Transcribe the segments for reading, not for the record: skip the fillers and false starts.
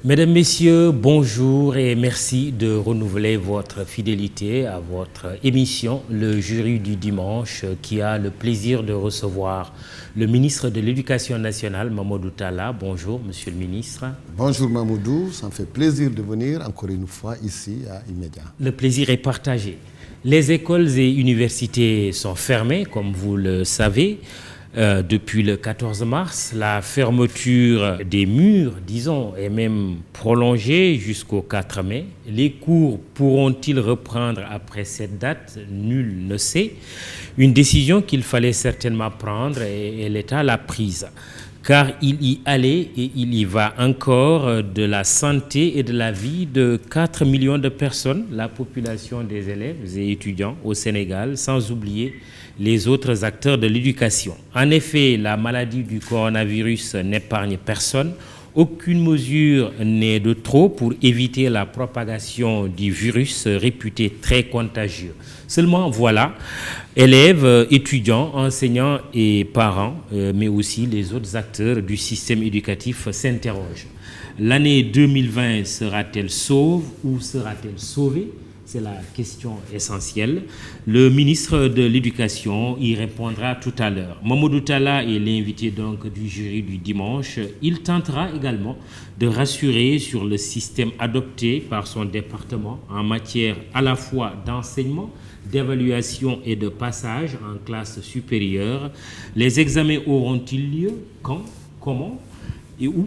Mesdames, Messieurs, bonjour et merci de renouveler votre fidélité à votre émission, le jury du dimanche, qui a le plaisir de recevoir le ministre de l'Éducation nationale, Mamadou Talla. Bonjour, Monsieur le ministre. Bonjour Mamoudou, ça me fait plaisir de venir encore une fois ici à Imédia. Le plaisir est partagé. Les écoles et universités sont fermées, comme vous le savez. Depuis le 14 mars, la fermeture des murs, disons, est même prolongée jusqu'au 4 mai. Les cours pourront-ils reprendre après cette date? Nul ne sait. Une décision qu'il fallait certainement prendre et l'État l'a prise. Car il y allait et il y va encore de la santé et de la vie de 4 millions de personnes, la population des élèves et étudiants au Sénégal, sans oublier les autres acteurs de l'éducation. En effet, la maladie du coronavirus n'épargne personne. Aucune mesure n'est de trop pour éviter la propagation du virus réputé très contagieux. Seulement, voilà, élèves, étudiants, enseignants et parents, mais aussi les autres acteurs du système éducatif s'interrogent. L'année 2020 sera-t-elle sauve ou sera-t-elle sauvée? C'est la question essentielle. Le ministre de l'Éducation y répondra tout à l'heure. Mamadou Talla est l'invité donc du jury du dimanche. Il tentera également de rassurer sur le système adopté par son département en matière à la fois d'enseignement, d'évaluation et de passage en classe supérieure. Les examens auront-ils lieu? Quand? Comment? Et où?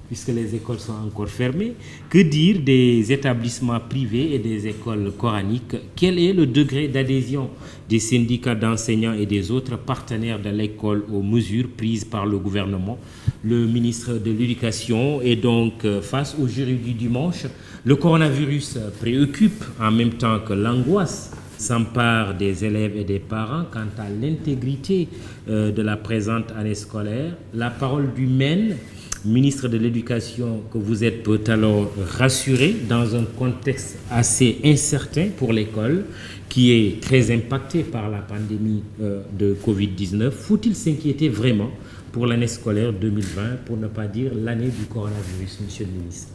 Puisque les écoles sont encore fermées. Que dire des établissements privés et des écoles coraniques? Quel est le degré d'adhésion des syndicats d'enseignants et des autres partenaires de l'école aux mesures prises par le gouvernement? Le ministre de l'Éducation est donc face au jury du dimanche. Le coronavirus préoccupe en même temps que l'angoisse s'empare des élèves et des parents quant à l'intégrité de la présente année scolaire. La parole du MEN, ministre de l'Éducation, que vous êtes, peut alors rassurer dans un contexte assez incertain pour l'école qui est très impactée par la pandémie de Covid-19. Faut-il s'inquiéter vraiment pour l'année scolaire 2020, pour ne pas dire l'année du coronavirus, monsieur le ministre?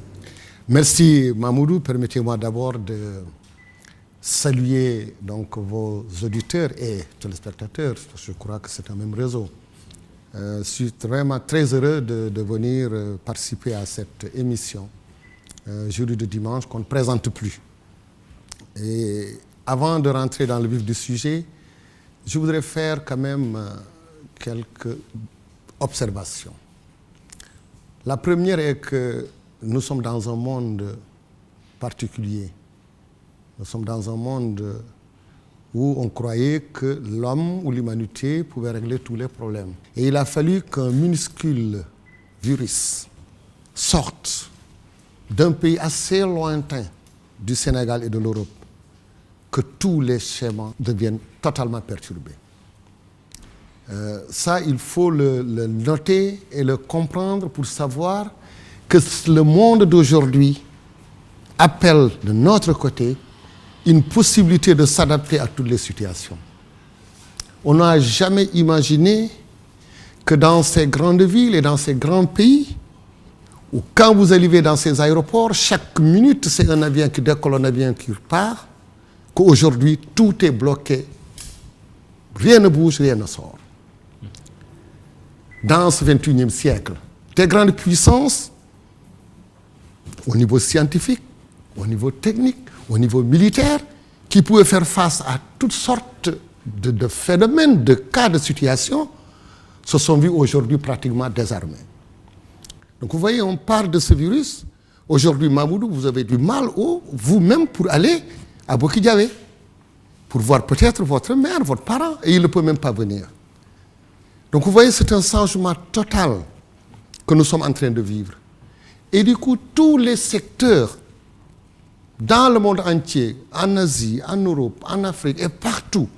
Merci Mamoudou. Permettez-moi d'abord de saluer donc vos auditeurs et téléspectateurs, parce que je crois que c'est un même réseau. Je suis vraiment très heureux de venir participer à cette émission, jury de dimanche, qu'on ne présente plus. Et avant de rentrer dans le vif du sujet, je voudrais faire quand même quelques observations. La première est que nous sommes dans un monde particulier. Nous sommes dans un monde où on croyait que l'homme ou l'humanité pouvait régler tous les problèmes. Et il a fallu qu'un minuscule virus sorte d'un pays assez lointain du Sénégal et de l'Europe, que tous les schémas deviennent totalement perturbés. Ça, il faut le noter et le comprendre pour savoir que le monde d'aujourd'hui appelle de notre côté une possibilité de s'adapter à toutes les situations. On n'a jamais imaginé que dans ces grandes villes et dans ces grands pays, où quand vous arrivez dans ces aéroports, chaque minute c'est un avion qui décolle, un avion qui repart, qu'aujourd'hui tout est bloqué, rien ne bouge, rien ne sort. Dans ce 21e siècle, des grandes puissances, au niveau scientifique, au niveau technique, au niveau militaire, qui pouvaient faire face à toutes sortes de phénomènes, de cas de situation, se sont vus aujourd'hui pratiquement désarmés. Donc vous voyez, on parle de ce virus. Aujourd'hui, Mamoudou, vous avez du mal vous-même pour aller à Bokidiawé, pour voir peut-être votre mère, votre parent, et il ne peut même pas venir. Donc vous voyez, c'est un changement total que nous sommes en train de vivre. Et du coup, tous les secteurs dans le monde entier, en Asie, en Europe, en Afrique et partout,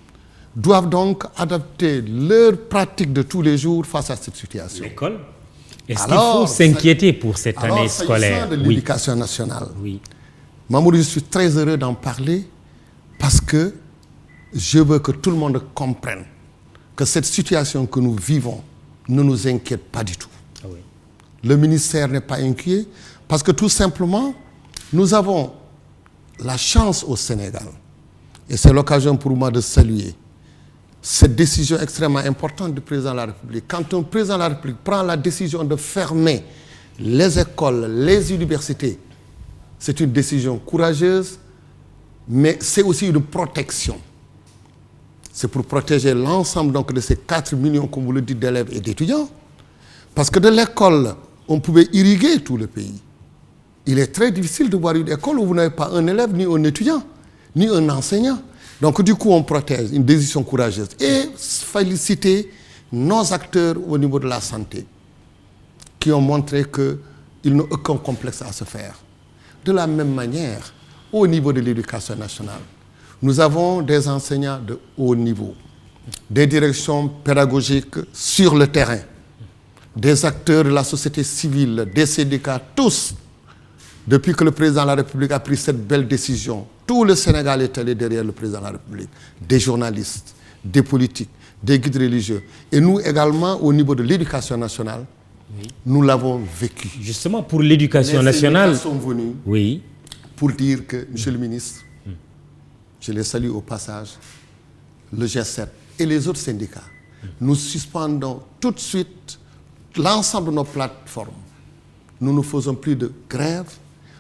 doivent donc adapter leurs pratiques de tous les jours face à cette situation. L'école? Est-ce qu'il faut s'inquiéter pour cette année scolaire? De l'éducation nationale. Oui. Mamoudou, je suis très heureux d'en parler parce que je veux que tout le monde comprenne que cette situation que nous vivons ne nous inquiète pas du tout. Ah oui. Le ministère n'est pas inquiet Parce que tout simplement, nous avons la chance au Sénégal, et c'est l'occasion pour moi de saluer cette décision extrêmement importante du président de la République. Quand un président de la République prend la décision de fermer les écoles, les universités, c'est une décision courageuse, mais c'est aussi une protection. C'est pour protéger l'ensemble donc de ces 4 millions, comme vous le dites, d'élèves et d'étudiants. Parce que de l'école, on pouvait irriguer tout le pays. Il est très difficile de voir une école où vous n'avez pas un élève, ni un étudiant, ni un enseignant. Donc du coup, on protège, une décision courageuse. Et féliciter nos acteurs au niveau de la santé, qui ont montré qu'ils n'ont aucun complexe à se faire. De la même manière, au niveau de l'éducation nationale, nous avons des enseignants de haut niveau, des directions pédagogiques sur le terrain, des acteurs de la société civile, des syndicats, tous. Depuis que le président de la République a pris cette belle décision, tout le Sénégal est allé derrière le président de la République. Des journalistes, des politiques, des guides religieux. Et nous également, au niveau de l'éducation nationale, nous l'avons vécu. Justement, pour l'éducation nationale... Les syndicats sont venus pour dire que, monsieur le ministre, je les salue au passage, le G7 et les autres syndicats, nous suspendons tout de suite l'ensemble de nos plateformes. Nous ne faisons plus de grève,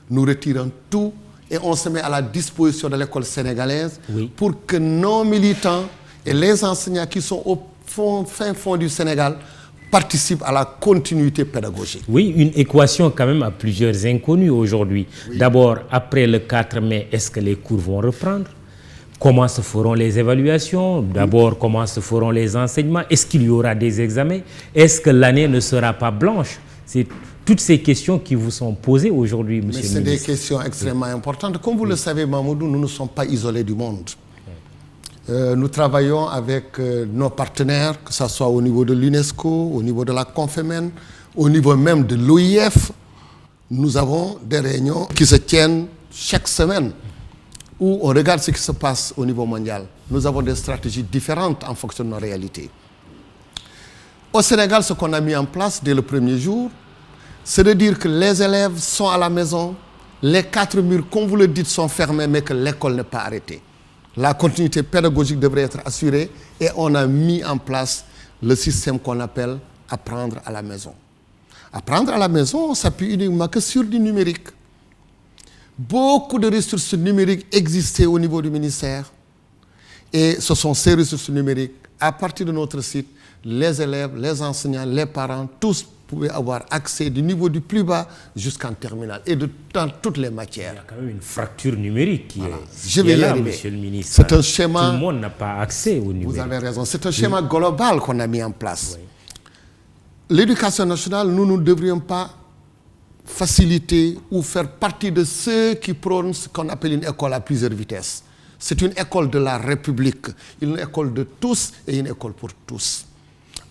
nous retirons tout et on se met à la disposition de l'école sénégalaise pour que nos militants et les enseignants qui sont au fin fond du Sénégal participent à la continuité pédagogique. Oui, une équation quand même à plusieurs inconnus aujourd'hui. D'abord, après le 4 mai, est-ce que les cours vont reprendre? Comment se feront les évaluations? D'abord, comment se feront les enseignements? Est-ce qu'il y aura des examens? Est-ce que l'année ne sera pas blanche? C'est toutes ces questions qui vous sont posées aujourd'hui, monsieur le ministre. Mais c'est des questions extrêmement importantes. Comme vous le savez, Mamoudou, nous ne sommes pas isolés du monde. Nous travaillons avec nos partenaires, que ce soit au niveau de l'UNESCO, au niveau de la Confémen, au niveau même de l'OIF. Nous avons des réunions qui se tiennent chaque semaine, où on regarde ce qui se passe au niveau mondial. Nous avons des stratégies différentes en fonction de nos réalités. Au Sénégal, ce qu'on a mis en place dès le premier jour, c'est de dire que les élèves sont à la maison, les 4 murs, comme vous le dites, sont fermés, mais que l'école n'est pas arrêtée. La continuité pédagogique devrait être assurée et on a mis en place le système qu'on appelle apprendre à la maison. Apprendre à la maison, on s'appuie uniquement que sur du numérique. Beaucoup de ressources numériques existaient au niveau du ministère et ce sont ces ressources numériques, à partir de notre site, les élèves, les enseignants, les parents, tous pouvaient avoir accès du niveau du plus bas jusqu'en terminale et dans toutes les matières. Il y a quand même une fracture numérique qui Je vais est y là, arriver. monsieur le ministre. C'est un schéma... Tout le monde n'a pas accès au numérique. Vous avez raison. C'est un schéma global qu'on a mis en place. L'éducation nationale, nous ne devrions pas faciliter ou faire partie de ceux qui prônent ce qu'on appelle une école à plusieurs vitesses. C'est une école de la République, une école de tous et une école pour tous.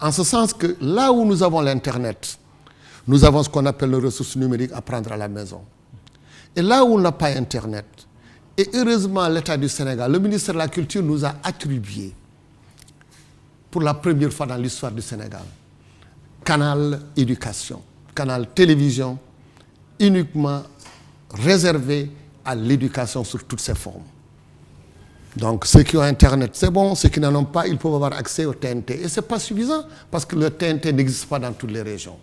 En ce sens que là où nous avons l'Internet, nous avons ce qu'on appelle les ressources numériques à prendre à la maison. Et là où on n'a pas Internet, et heureusement l'État du Sénégal, le ministère de la Culture nous a attribué, pour la première fois dans l'histoire du Sénégal, canal éducation, canal télévision, uniquement réservé à l'éducation sur toutes ses formes. Donc ceux qui ont Internet, c'est bon. Ceux qui n'en ont pas, ils peuvent avoir accès au TNT. Et ce n'est pas suffisant parce que le TNT n'existe pas dans toutes les régions.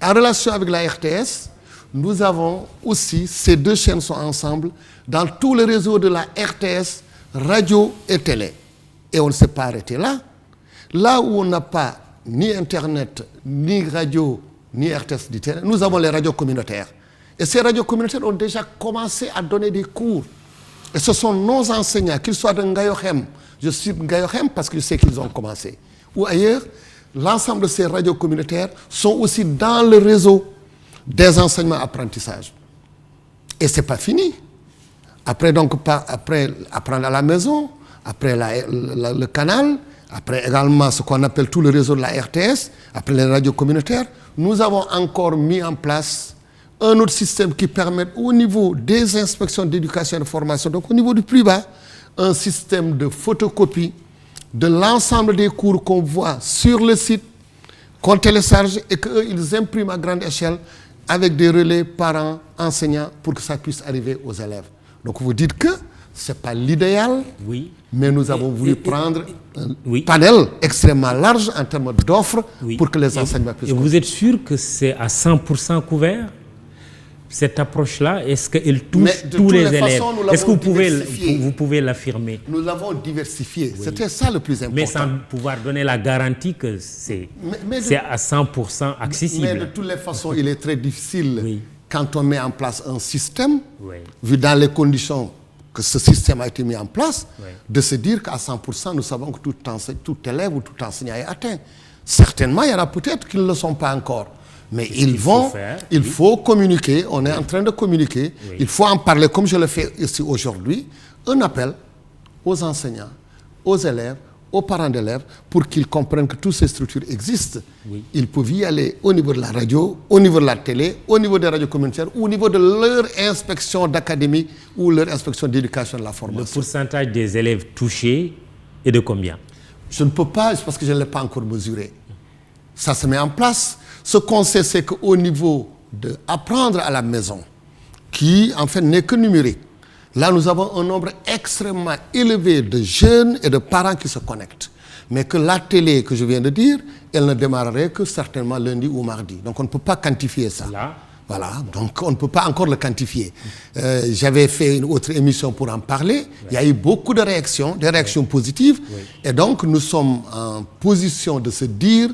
En relation avec la RTS, nous avons aussi, ces deux chaînes sont ensemble, dans tout le réseau de la RTS, radio et télé. Et on ne s'est pas arrêté là. Là où on n'a pas ni Internet, ni radio, ni RTS, ni télé, nous avons les radios communautaires. Et ces radios communautaires ont déjà commencé à donner des cours. Et ce sont nos enseignants, qu'ils soient de Ngayohem, je suis de Ngayohem parce que je sais qu'ils ont commencé, ou ailleurs, l'ensemble de ces radios communautaires sont aussi dans le réseau des enseignements apprentissage. Et ce n'est pas fini. Après, donc, après apprendre à la maison, après le canal, après également ce qu'on appelle tout le réseau de la RTS, après les radios communautaires, nous avons encore mis en place un autre système qui permet au niveau des inspections d'éducation et de formation, donc au niveau du plus bas, un système de photocopie de l'ensemble des cours qu'on voit sur le site, qu'on télécharge et qu'ils impriment à grande échelle avec des relais parents, enseignants, pour que ça puisse arriver aux élèves. Donc vous dites que ce n'est pas l'idéal, Oui. mais nous avons voulu prendre un Oui. panel extrêmement large en termes d'offres Oui. pour que les enseignements puissent... Et vous êtes sûr que c'est à 100% couvert? Cette approche-là, est-ce qu'elle touche Mais de tous toutes les les élèves? façons, nous Est-ce que l'avons vous pouvez l'affirmer? Nous l'avons diversifié. C'était ça le plus important. Mais sans pouvoir donner la garantie que c'est à 100% accessible. Mais de toutes les façons, il est très difficile, Oui. quand on met en place un système, Oui. vu dans les conditions que ce système a été mis en place, Oui. de se dire qu'à 100%, nous savons que tout élève ou tout enseignant est atteint. Certainement, il y en a peut-être qui ne le sont pas encore. Mais il faut communiquer, on est en train de communiquer, Oui. il faut en parler comme je le fais ici aujourd'hui, un appel aux enseignants, aux élèves, aux parents d'élèves, pour qu'ils comprennent que toutes ces structures existent. Oui. Ils peuvent y aller au niveau de la radio, au niveau de la télé, au niveau des radios communautaires, ou au niveau de leur inspection d'académie ou leur inspection d'éducation de la Le formation. pourcentage des élèves touchés est de combien? Je ne peux pas, parce que je ne l'ai pas encore mesuré. Ça se met en place. Ce qu'on sait, c'est qu'au niveau d'apprendre à la maison, qui en fait n'est que numérique, là nous avons un nombre extrêmement élevé de jeunes et de parents qui se connectent. Mais que la télé que je viens de dire, elle ne démarrerait que certainement lundi ou mardi. Donc on ne peut pas quantifier ça. Là. Voilà, donc on ne peut pas encore le quantifier. J'avais fait une autre émission pour en parler. Il y a eu beaucoup de réactions, des réactions positives. Et donc nous sommes en position de se dire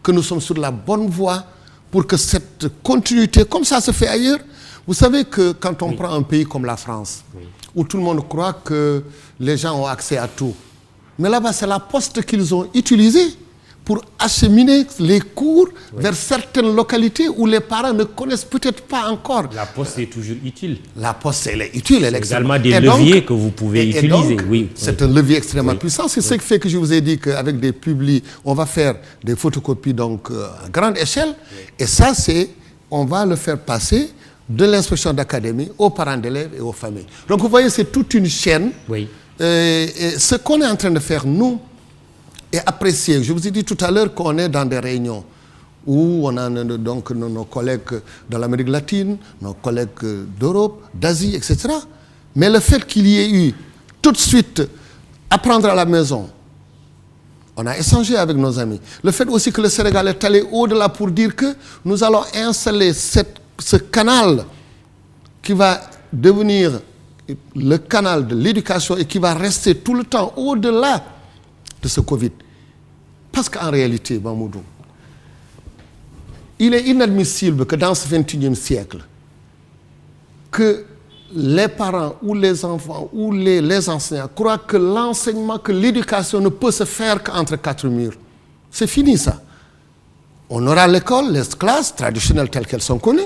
que nous sommes sur la bonne voie pour que cette continuité, comme ça se fait ailleurs. Vous savez que quand on prend un pays comme la France, où tout le monde croit que les gens ont accès à tout, mais là-bas c'est la poste qu'ils ont utilisée pour acheminer les cours vers certaines localités où les parents ne connaissent peut-être pas encore. La poste est toujours utile. La poste, elle est utile. Elle est également des leviers que vous pouvez utiliser. Oui, c'est un levier extrêmement puissant. C'est ce qui fait que je vous ai dit qu'avec des publis, on va faire des photocopies donc, à grande échelle. Et ça, on va le faire passer de l'inspection d'académie aux parents d'élèves et aux familles. Donc vous voyez, c'est toute une chaîne. Oui. Et ce qu'on est en train de faire, nous, est apprécié. Je vous ai dit tout à l'heure qu'on est dans des réunions où on a donc nos collègues de l'Amérique latine, nos collègues d'Europe, d'Asie, etc. Mais le fait qu'il y ait eu tout de suite apprendre à la maison, on a échangé avec nos amis. Le fait aussi que le Sénégal est allé au-delà pour dire que nous allons installer ce canal qui va devenir le canal de l'éducation et qui va rester tout le temps au-delà de ce Covid. Parce qu'en réalité, Mamoudou, il est inadmissible que dans ce 21e siècle, que les parents ou les enfants ou les enseignants croient que l'enseignement, que l'éducation ne peut se faire qu'entre quatre murs. C'est fini ça. On aura l'école, les classes traditionnelles telles qu'elles sont connues,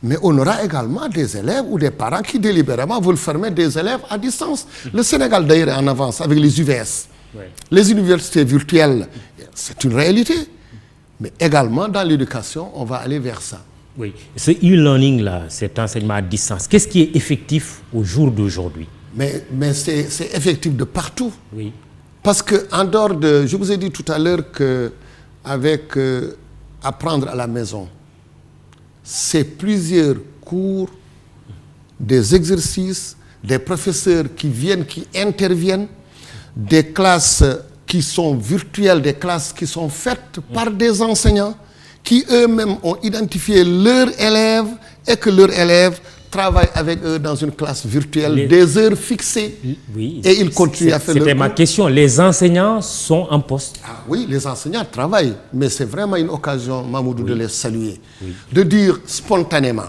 mais on aura également des élèves ou des parents qui délibérément veulent fermer des élèves à distance. Le Sénégal d'ailleurs est en avance avec les UVS. Ouais. Les universités virtuelles, c'est une réalité. Mais également dans l'éducation, on va aller vers ça. Oui. Ce e-learning-là, cet enseignement à distance, qu'est-ce qui est effectif au jour d'aujourd'hui? Mais c'est effectif de partout. Oui. Parce qu'en dehors de... Je vous ai dit tout à l'heure qu'avec apprendre à la maison, c'est plusieurs cours, des exercices, des professeurs qui viennent, qui interviennent, des classes qui sont virtuelles, des classes qui sont faites par des enseignants qui eux-mêmes ont identifié leurs élèves et que leurs élèves travaillent avec eux dans une classe virtuelle, des heures fixées. Oui, et ils continuent à faire leur cours. C'était ma question. Les enseignants sont en poste. Ah, oui, les enseignants travaillent, mais c'est vraiment une occasion, Mamoudou, de les saluer. Oui. De dire spontanément,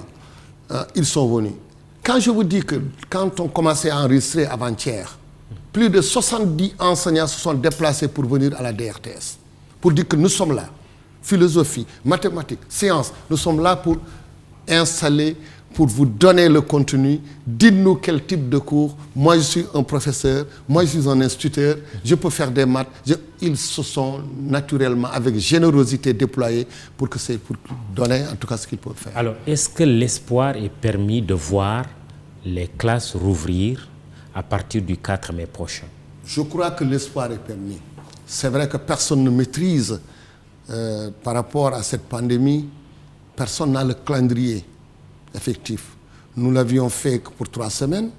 ils sont venus. Quand je vous dis que quand on commençait à enregistrer avant-hier, plus de 70 enseignants se sont déplacés pour venir à la DRTS, pour dire que nous sommes là. Philosophie, mathématiques, sciences, nous sommes là pour installer, pour vous donner le contenu. Dites-nous quel type de cours. Moi, je suis un professeur, moi, je suis un instituteur, je peux faire des maths. Ils se sont naturellement, avec générosité, déployés pour donner en tout cas ce qu'ils peuvent faire. Alors, est-ce que l'espoir est permis de voir les classes rouvrir à partir du 4 mai prochain? Je crois que l'espoir est permis. C'est vrai que personne ne maîtrise par rapport à cette pandémie personne n'a le calendrier effectif. Nous l'avions fait que pour 3 semaines.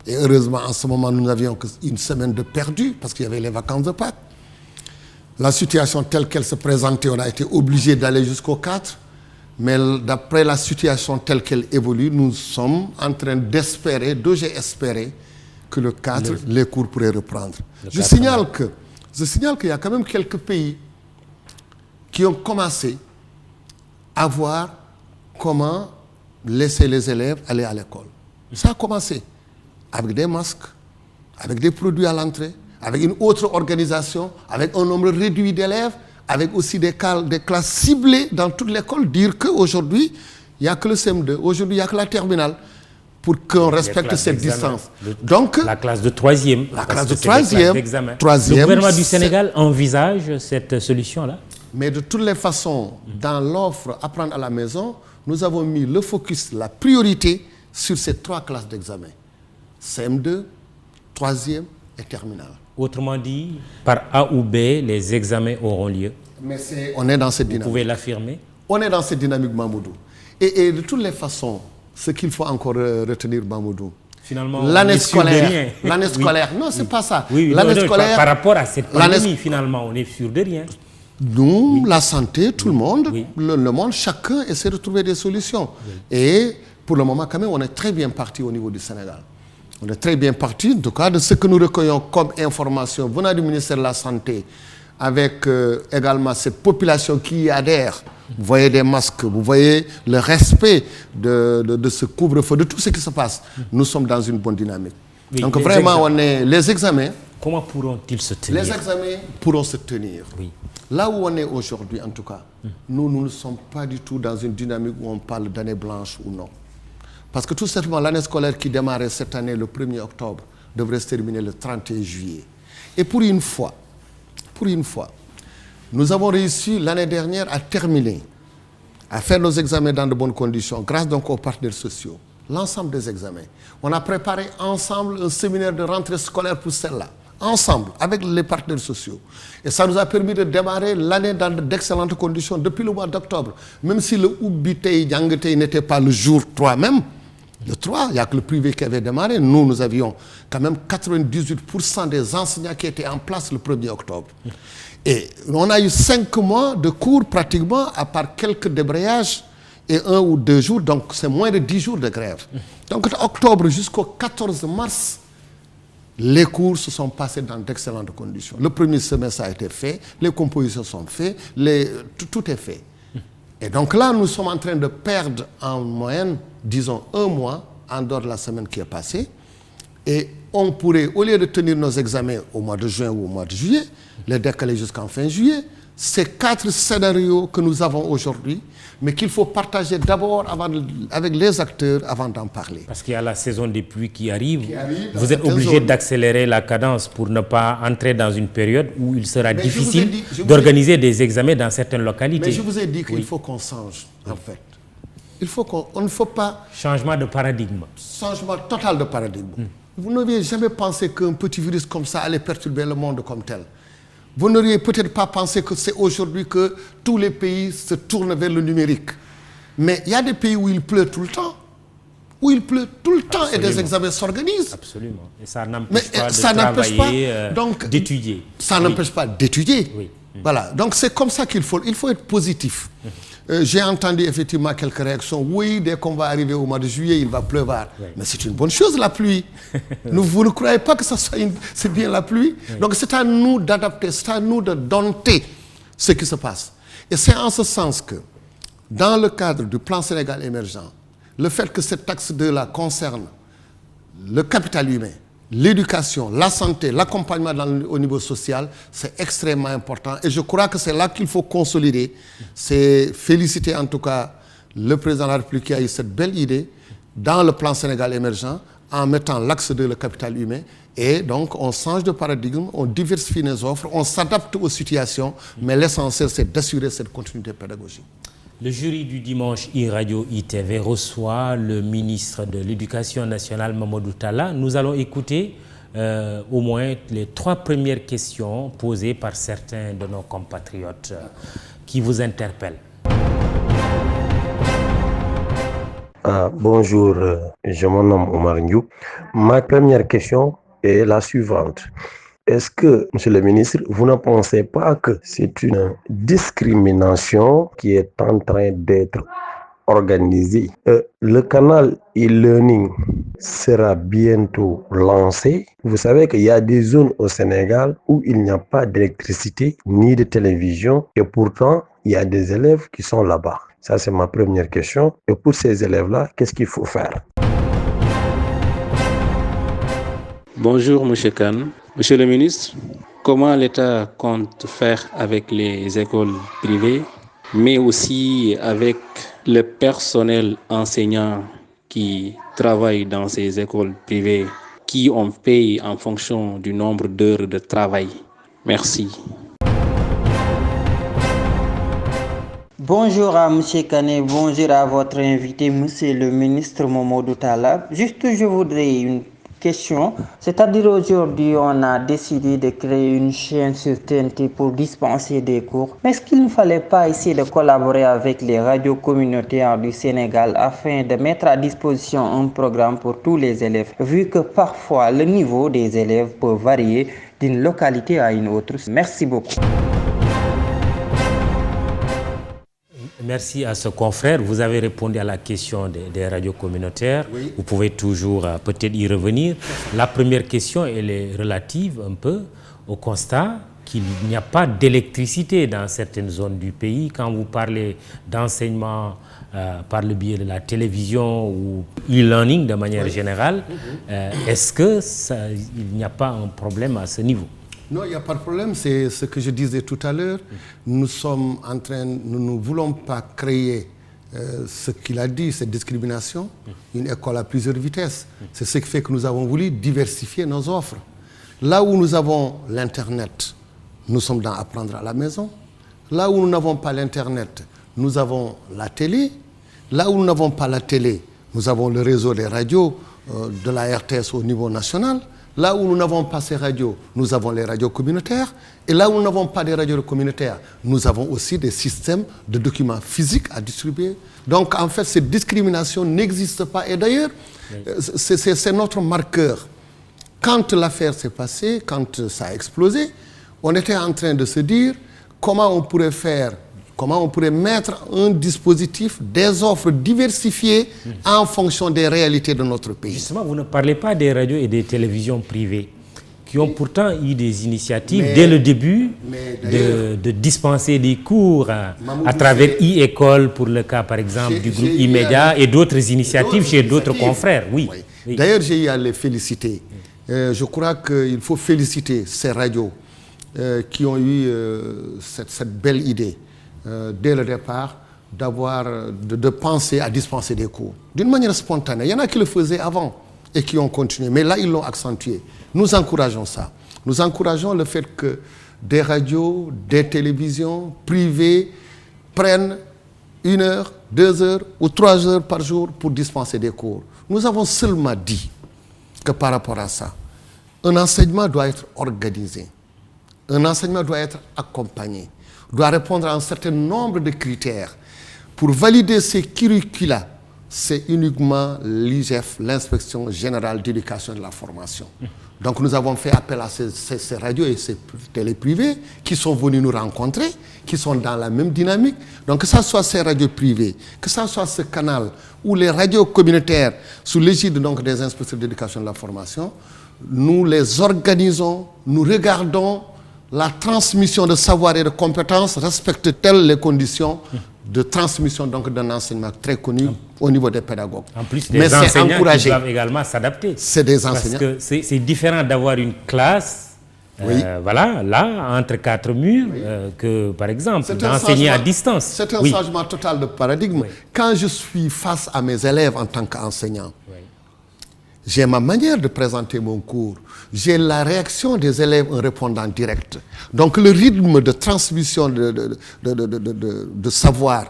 Et heureusement, en ce moment, nous n'avions qu'une semaine de perdu parce qu'il y avait les vacances de Pâques. La situation telle qu'elle se présentait, on a été obligé d'aller jusqu'au 4. Mais d'après la situation telle qu'elle évolue, nous sommes en train d'espérer, d'oser espérer que le 4, les cours pourraient reprendre. Je signale qu'il y a quand même quelques pays qui ont commencé à voir comment laisser les élèves aller à l'école. Ça a commencé avec des masques, avec des produits à l'entrée, avec une autre organisation, avec un nombre réduit d'élèves, avec aussi des classes ciblées dans toute l'école. Dire qu'aujourd'hui, il n'y a que le CM2, aujourd'hui, il n'y a que la terminale pour qu'on respecte cette distance. Donc, la classe de 3e. La classe de 3e. Le gouvernement du Sénégal envisage cette solution-là? Mais de toutes les façons, dans l'offre Apprendre à la maison, nous avons mis le focus, la priorité sur ces 3 classes d'examen. CM2, 3e et terminale. Autrement dit, par A ou B, les examens auront lieu. Mais on est dans cette dynamique. Vous pouvez l'affirmer? On est dans cette dynamique, Mamoudou. Et de toutes les façons, ce qu'il faut encore retenir, Mamoudou, finalement, l'année scolaire. L'année scolaire, non, c'est pas ça. L'année scolaire, par rapport à cette pandémie, finalement, on est sûr de rien. Nous, la santé, tout le monde, le monde, chacun essaie de trouver des solutions. Et pour le moment, quand même, on est très bien parti au niveau du Sénégal. On est très bien parti, en tout cas, de ce que nous recueillons comme information venant du ministère de la Santé, avec également cette population qui y adhère. Vous voyez des masques, vous voyez le respect de ce couvre-feu, de tout ce qui se passe. Nous sommes dans une bonne dynamique. Donc vraiment, les examens... Comment pourront-ils se tenir? Les examens pourront se tenir. Là où on est aujourd'hui, en tout cas, nous ne sommes pas du tout dans une dynamique où on parle d'année blanche ou non. Parce que tout simplement, l'année scolaire qui démarrait cette année le 1er octobre devrait se terminer le 31 juillet. Et pour une fois, nous avons réussi l'année dernière à terminer, à faire nos examens dans de bonnes conditions, grâce donc aux partenaires sociaux. L'ensemble des examens. On a préparé ensemble un séminaire de rentrée scolaire pour celle-là. Ensemble, avec les partenaires sociaux. Et ça nous a permis de démarrer l'année dans d'excellentes conditions depuis le mois d'octobre. Même si le Oubitei Yangetei n'était pas le jour 3 même, le 3, il n'y a que le privé qui avait démarré. Nous avions quand même 98% des enseignants qui étaient en place le 1er octobre. Et on a eu 5 mois de cours pratiquement, à part quelques débrayages et 1 ou 2 jours. Donc c'est moins de 10 jours de grève. Donc de octobre jusqu'au 14 mars, les cours se sont passés dans d'excellentes conditions. Le premier semestre a été fait, les compositions sont faites, tout est fait. Et donc là, nous sommes en train de perdre en moyenne, disons, 1 mois en dehors de la semaine qui est passée. Et on pourrait, au lieu de tenir nos examens au mois de juin ou au mois de juillet, les décaler jusqu'en fin juillet. Ces 4 scénarios que nous avons aujourd'hui, mais qu'il faut partager d'abord avec les acteurs avant d'en parler. Parce qu'il y a la saison des pluies qui arrive. Vous êtes obligé d'accélérer la cadence pour ne pas entrer dans une période où il sera difficile d'organiser des examens dans certaines localités. Mais je vous ai dit qu'il faut qu'on change, en fait. On ne faut pas... Changement de paradigme. Changement total de paradigme. Vous n'aviez jamais pensé qu'un petit virus comme ça allait perturber le monde comme tel. Vous n'auriez peut-être pas pensé que c'est aujourd'hui que tous les pays se tournent vers le numérique. Mais il y a des pays où il pleut tout le temps. Où il pleut tout le temps. Absolument. Et des examens s'organisent. Absolument. Et ça n'empêche pas de travailler, d'étudier. Ça n'empêche pas d'étudier. Oui. Voilà. Donc c'est comme ça qu'il faut être positif. J'ai entendu effectivement quelques réactions. Oui, dès qu'on va arriver au mois de juillet, il va pleuvoir. Oui. Mais c'est une bonne chose, la pluie. Vous ne croyez pas que c'est bien la pluie? Oui. Donc c'est à nous d'adapter, c'est à nous de dompter ce qui se passe. Et c'est en ce sens que, dans le cadre du plan Sénégal émergent, le fait que cette taxe 2-là concerne le capital humain, l'éducation, la santé, l'accompagnement au niveau social, c'est extrêmement important. Et je crois que c'est là qu'il faut consolider. C'est féliciter en tout cas le président de la République qui a eu cette belle idée dans le plan Sénégal émergent en mettant l'axe de le capital humain. Et donc on change de paradigme, on diversifie les offres, on s'adapte aux situations, mais l'essentiel c'est d'assurer cette continuité pédagogique. Le jury du dimanche iRadio ITV reçoit le ministre de l'Éducation nationale, Mamadou Talla. Nous allons écouter au moins les 3 premières questions posées par certains de nos compatriotes qui vous interpellent. Bonjour, je me nomme Omar Ndiou. Ma première question est la suivante. Est-ce que, Monsieur le ministre, vous ne pensez pas que c'est une discrimination qui est en train d'être organisée? Le canal e-learning sera bientôt lancé. Vous savez qu'il y a des zones au Sénégal où il n'y a pas d'électricité ni de télévision et pourtant, il y a des élèves qui sont là-bas. Ça, c'est ma première question. Et pour ces élèves-là, qu'est-ce qu'il faut faire? Bonjour, Monsieur Khan. Monsieur le ministre, comment l'État compte faire avec les écoles privées, mais aussi avec le personnel enseignant qui travaille dans ces écoles privées, qui on paye en fonction du nombre d'heures de travail? Merci. Bonjour à M. Kane, bonjour à votre invité, M. le ministre Momodou Talla. Juste, je voudrais une question. C'est-à-dire aujourd'hui, on a décidé de créer une chaîne sur TNT pour dispenser des cours. Mais est-ce qu'il ne fallait pas essayer de collaborer avec les radios communautaires du Sénégal afin de mettre à disposition un programme pour tous les élèves, vu que parfois le niveau des élèves peut varier d'une localité à une autre? Merci beaucoup. Merci à ce confrère. Vous avez répondu à la question des radios communautaires. Oui. Vous pouvez toujours peut-être y revenir. La première question, elle est relative un peu au constat qu'il n'y a pas d'électricité dans certaines zones du pays. Quand vous parlez d'enseignement par le biais de la télévision ou e-learning de manière générale, est-ce qu'il n'y a pas un problème à ce niveau? Non, il n'y a pas de problème. C'est ce que je disais tout à l'heure. Nous ne voulons pas créer ce qu'il a dit, cette discrimination, une école à plusieurs vitesses. C'est ce qui fait que nous avons voulu diversifier nos offres. Là où nous avons l'Internet, nous sommes dans Apprendre à la maison. Là où nous n'avons pas l'Internet, nous avons la télé. Là où nous n'avons pas la télé, nous avons le réseau des radios de la RTS au niveau national. Là où nous n'avons pas ces radios, nous avons les radios communautaires. Et là où nous n'avons pas des radios communautaires, nous avons aussi des systèmes de documents physiques à distribuer. Donc, en fait, cette discrimination n'existe pas. Et d'ailleurs, c'est notre marqueur. Quand l'affaire s'est passée, quand ça a explosé, on était en train de se dire comment on pourrait mettre un dispositif, des offres diversifiées en fonction des réalités de notre pays. Justement, vous ne parlez pas des radios et des télévisions privées qui ont pourtant eu des initiatives dès le début de dispenser des cours à travers e-école, pour le cas par exemple du groupe e-média et d'autres initiatives chez d'autres confrères. Oui. D'ailleurs, j'ai eu à les féliciter. Je crois qu'il faut féliciter ces radios qui ont eu cette belle idée. Dès le départ, de penser à dispenser des cours. D'une manière spontanée. Il y en a qui le faisaient avant et qui ont continué. Mais là, ils l'ont accentué. Nous encourageons ça. Nous encourageons le fait que des radios, des télévisions privées prennent 1 heure, 2 heures ou 3 heures par jour pour dispenser des cours. Nous avons seulement dit que par rapport à ça, un enseignement doit être organisé. Un enseignement doit être accompagné. Doit répondre à un certain nombre de critères. Pour valider ces curricula, c'est uniquement l'IGF, l'Inspection Générale d'Éducation et de la Formation. Donc nous avons fait appel à ces radios et ces télé privées qui sont venus nous rencontrer, qui sont dans la même dynamique. Donc que ce soit ces radios privées, que ce soit ce canal ou les radios communautaires sous l'égide donc des inspecteurs d'éducation et de la formation, nous les organisons, nous regardons la transmission de savoir et de compétences respecte-t-elle les conditions de transmission donc d'un enseignement très connu au niveau des pédagogues. En plus, des enseignants qui doivent également s'adapter. C'est des enseignants. Parce que c'est différent d'avoir une classe, voilà, là, entre 4 murs, que par exemple, d'enseigner à distance. C'est un changement total de paradigme. Quand je suis face à mes élèves en tant qu'enseignant, j'ai ma manière de présenter mon cours. J'ai la réaction des élèves en répondant direct. Donc le rythme de transmission de savoir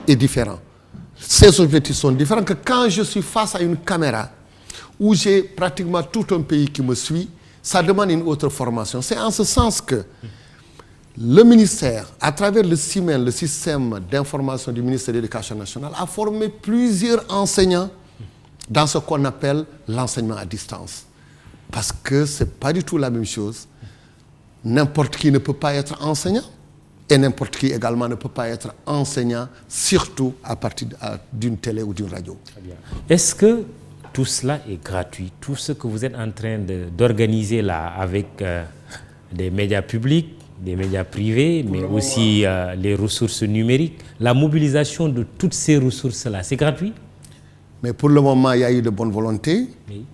est différent. Ces objectifs sont différents que quand je suis face à une caméra où j'ai pratiquement tout un pays qui me suit, ça demande une autre formation. C'est en ce sens que le ministère, à travers le CIMEN, le système d'information du ministère de l'Éducation nationale, a formé plusieurs enseignants dans ce qu'on appelle l'enseignement à distance. Parce que ce n'est pas du tout la même chose. N'importe qui ne peut pas être enseignant et n'importe qui également ne peut pas être enseignant, surtout à partir d'une télé ou d'une radio. Très bien. Est-ce que tout cela est gratuit? Tout ce que vous êtes en train d'organiser là avec des médias publics, des médias privés, mais aussi les ressources numériques, la mobilisation de toutes ces ressources-là, c'est gratuit? Mais pour le moment, il y a eu de bonne volonté. Oui.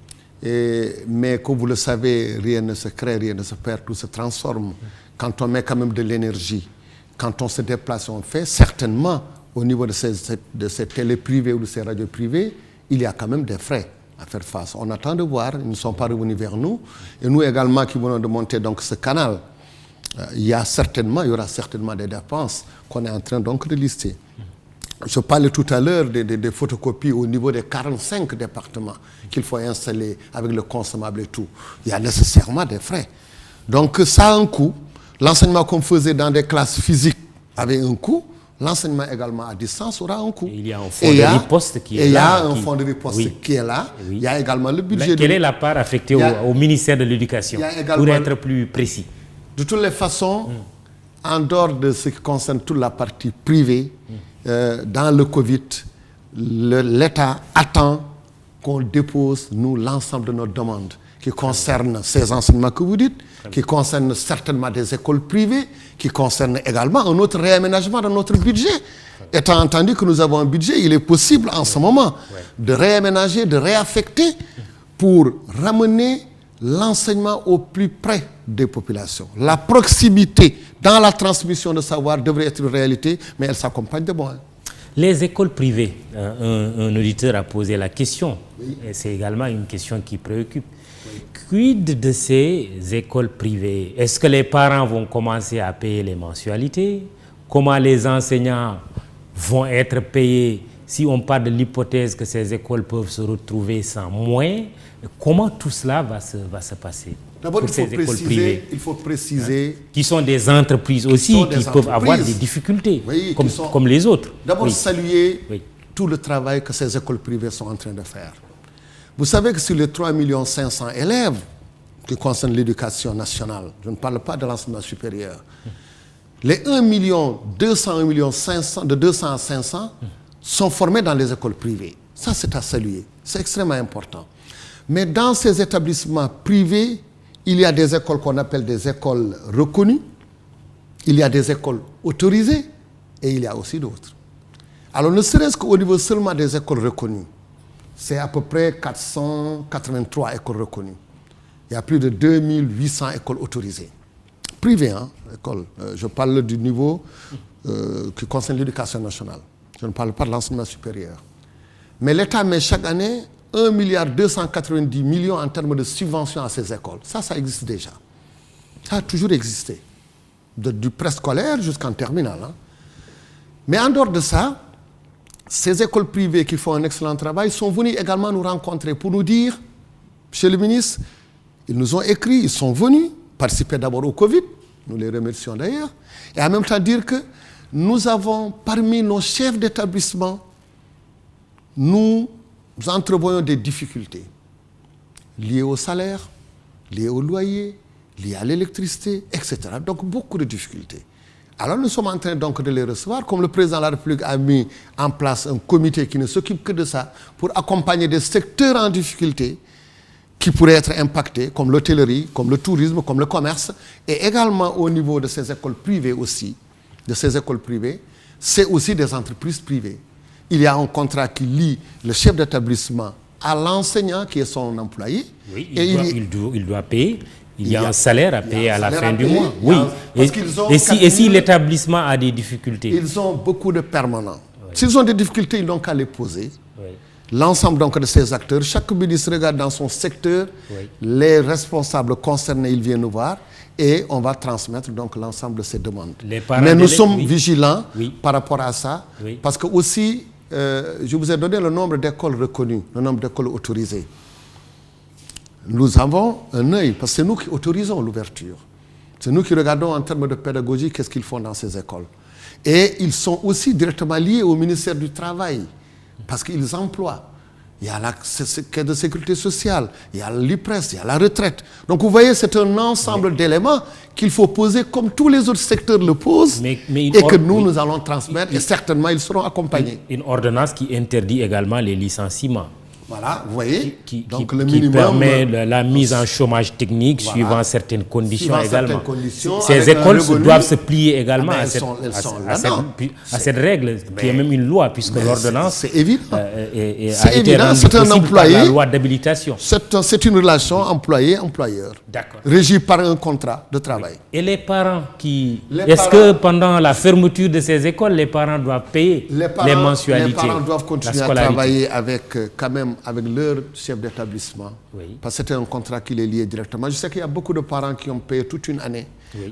Mais comme vous le savez, rien ne se crée, rien ne se perd, tout se transforme. Quand on met quand même de l'énergie, quand on se déplace, on fait, certainement, au niveau de ces télés privées ou de ces radios privées, il y a quand même des frais à faire face. On attend de voir, ils ne sont pas revenus vers nous. Et nous également qui venons de monter donc ce canal, il y aura certainement des dépenses qu'on est en train donc de lister. Je parlais tout à l'heure des photocopies au niveau des 45 départements qu'il faut installer avec le consommable et tout. Il y a nécessairement des frais. Donc ça a un coût. L'enseignement qu'on faisait dans des classes physiques avait un coût. L'enseignement également à distance aura un coût. Et il y a un fonds de riposte qui est là. Il y a un fonds de riposte qui est là. Oui. Il y a également le budget. Quelle est la part affectée au ministère de l'Éducation, pour être plus précis? De toutes les façons, en dehors de ce qui concerne toute la partie privée, dans le Covid, l'État attend qu'on dépose, nous, l'ensemble de nos demandes qui concernent ces enseignements que vous dites, qui concernent certainement des écoles privées, qui concernent également un autre réaménagement de notre budget. Étant entendu que nous avons un budget, il est possible en ce moment de réaménager, de réaffecter pour ramener l'enseignement au plus près des populations. La proximité dans la transmission de savoir devrait être une réalité, mais elle s'accompagne de moyens. Les écoles privées, un auditeur a posé la question, et c'est également une question qui préoccupe. Quid de ces écoles privées? Est-ce que les parents vont commencer à payer les mensualités? Comment les enseignants vont être payés si on parle de l'hypothèse que ces écoles peuvent se retrouver sans moyens? Comment tout cela va se passer? D'abord, il faut préciser qui sont des entreprises aussi, qui peuvent avoir des difficultés, comme les autres. D'abord, saluer tout le travail que ces écoles privées sont en train de faire. Vous savez que sur les 3 500 000 élèves qui concernent l'éducation nationale, je ne parle pas de l'enseignement supérieur, les 1 200 500, de 200 à 500 sont formés dans les écoles privées. Ça, c'est à saluer. C'est extrêmement important. Mais dans ces établissements privés, il y a des écoles qu'on appelle des écoles reconnues, il y a des écoles autorisées et il y a aussi d'autres. Alors, ne serait-ce qu'au niveau seulement des écoles reconnues, c'est à peu près 483 écoles reconnues. Il y a plus de 2800 écoles autorisées. Privées, hein, écoles. Je parle du niveau qui concerne l'éducation nationale. Je ne parle pas de l'enseignement supérieur. Mais l'État met chaque année 1,290 milliard en termes de subventions à ces écoles. Ça existe déjà. Ça a toujours existé. Du préscolaire jusqu'en terminale. Hein. Mais en dehors de ça, ces écoles privées qui font un excellent travail sont venues également nous rencontrer pour nous dire, Monsieur le ministre, ils nous ont écrit, ils sont venus participer d'abord au Covid, nous les remercions d'ailleurs, et en même temps dire que nous avons parmi nos chefs d'établissement, nous entrevoyons des difficultés liées au salaire, liées au loyer, liées à l'électricité, etc. Donc beaucoup de difficultés. Alors nous sommes en train donc de les recevoir, comme le président de la République a mis en place un comité qui ne s'occupe que de ça, pour accompagner des secteurs en difficulté qui pourraient être impactés, comme l'hôtellerie, comme le tourisme, comme le commerce, et également au niveau de ces écoles privées aussi, de ces écoles privées, c'est aussi des entreprises privées. Il y a un contrat qui lie le chef d'établissement à l'enseignant qui est son employé. Oui, il doit payer. Il y a un salaire à payer à la fin du mois. Oui. Et si l'établissement a des difficultés? Ils ont beaucoup de permanents. Oui. S'ils ont des difficultés, ils n'ont qu'à les poser. Oui. L'ensemble donc de ces acteurs, chaque ministre regarde dans son secteur, les responsables concernés, ils viennent nous voir et on va transmettre donc l'ensemble de ces demandes. Mais nous sommes vigilants par rapport à ça, parce que aussi, je vous ai donné le nombre d'écoles reconnues, le nombre d'écoles autorisées. Nous avons un œil, parce que c'est nous qui autorisons l'ouverture. C'est nous qui regardons en termes de pédagogie qu'est-ce qu'ils font dans ces écoles. Et ils sont aussi directement liés au ministère du Travail, parce qu'ils emploient. Il y a la caisse de sécurité sociale, il y a l'IPRES, il y a la retraite. Donc vous voyez, c'est un ensemble d'éléments qu'il faut poser comme tous les autres secteurs le posent et que nous allons transmettre et certainement ils seront accompagnés. Une ordonnance qui interdit également les licenciements. Voilà, vous voyez, donc le minimum, qui permet la mise en chômage technique suivant certaines conditions également. Ces écoles doivent se plier également à cette règle qui est même une loi puisque l'ordonnance a été rendue possible par la loi d'habilitation. C'est une relation employé-employeur régie par un contrat de travail. Et les parents est-ce que pendant la fermeture de ces écoles, les parents doivent payer les mensualités? Les parents doivent continuer à travailler avec leur chef d'établissement. Parce que c'était un contrat qui les liait directement. Je sais qu'il y a beaucoup de parents qui ont payé toute une année,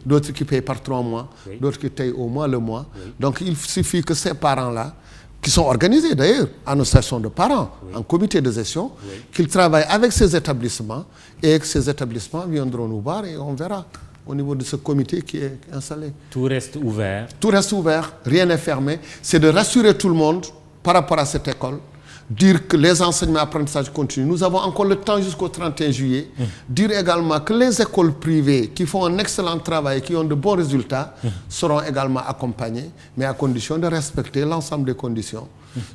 d'autres qui payent par 3 mois, d'autres qui payent au mois le mois. Donc il suffit que ces parents-là, qui sont organisés d'ailleurs en association de parents, en comité de gestion, qu'ils travaillent avec ces établissements et que ces établissements viendront nous voir et on verra au niveau de ce comité qui est installé. Tout reste ouvert. Tout reste ouvert, rien n'est fermé. C'est de rassurer tout le monde par rapport à cette école. Dire que les enseignements et apprentissages continuent. Nous avons encore le temps jusqu'au 31 juillet. Dire également que les écoles privées qui font un excellent travail, qui ont de bons résultats, seront également accompagnées, mais à condition de respecter l'ensemble des conditions.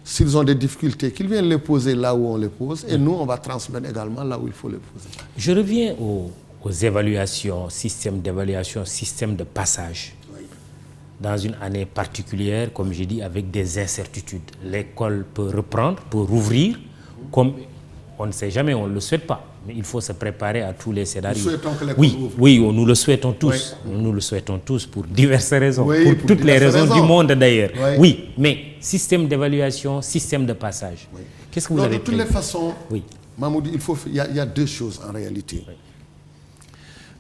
S'ils ont des difficultés, qu'ils viennent les poser là où on les pose, et nous, on va transmettre également là où il faut les poser. Je reviens aux évaluations, système d'évaluation, système de passage. Dans une année particulière, comme j'ai dit, avec des incertitudes. L'école peut reprendre, peut rouvrir, comme on ne sait jamais, on ne le souhaite pas. Mais il faut se préparer à tous les scénarios. Nous souhaitons que l'école rouvre. Oui, nous le souhaitons tous. Oui. Nous le souhaitons tous pour diverses raisons, pour toutes les raisons du monde d'ailleurs. Oui, mais système d'évaluation, système de passage. Qu'est-ce que vous avez prévu? De toutes les façons, Mahmoud, il y a 2 choses en réalité.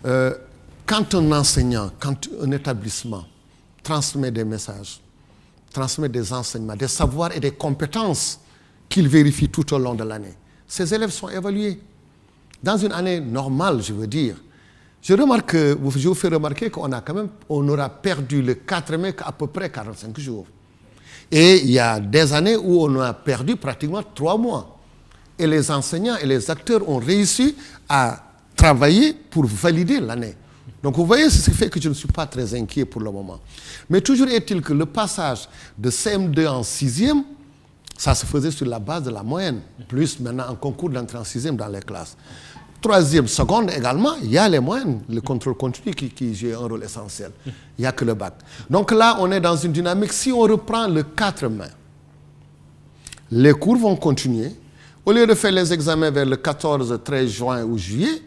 Quand un enseignant, quand un établissement transmet des messages, transmet des enseignements, des savoirs et des compétences qu'il vérifie tout au long de l'année. Ces élèves sont évalués. Dans une année normale, je veux dire. Je vous fais remarquer on aura perdu le 4 mai à peu près 45 jours. Et il y a des années où on a perdu pratiquement 3 mois. Et les enseignants et les acteurs ont réussi à travailler pour valider l'année. Donc vous voyez, c'est ce qui fait que je ne suis pas très inquiet pour le moment. Mais toujours est-il que le passage de CM2 en 6e, ça se faisait sur la base de la moyenne, plus maintenant en concours d'entrée en 6e dans les classes. 3e, seconde également, il y a les moyennes, le contrôle continu qui joue un rôle essentiel. Il n'y a que le bac. Donc là, on est dans une dynamique. Si on reprend le 4 mai, les cours vont continuer. Au lieu de faire les examens vers le 14, 13 juin ou juillet,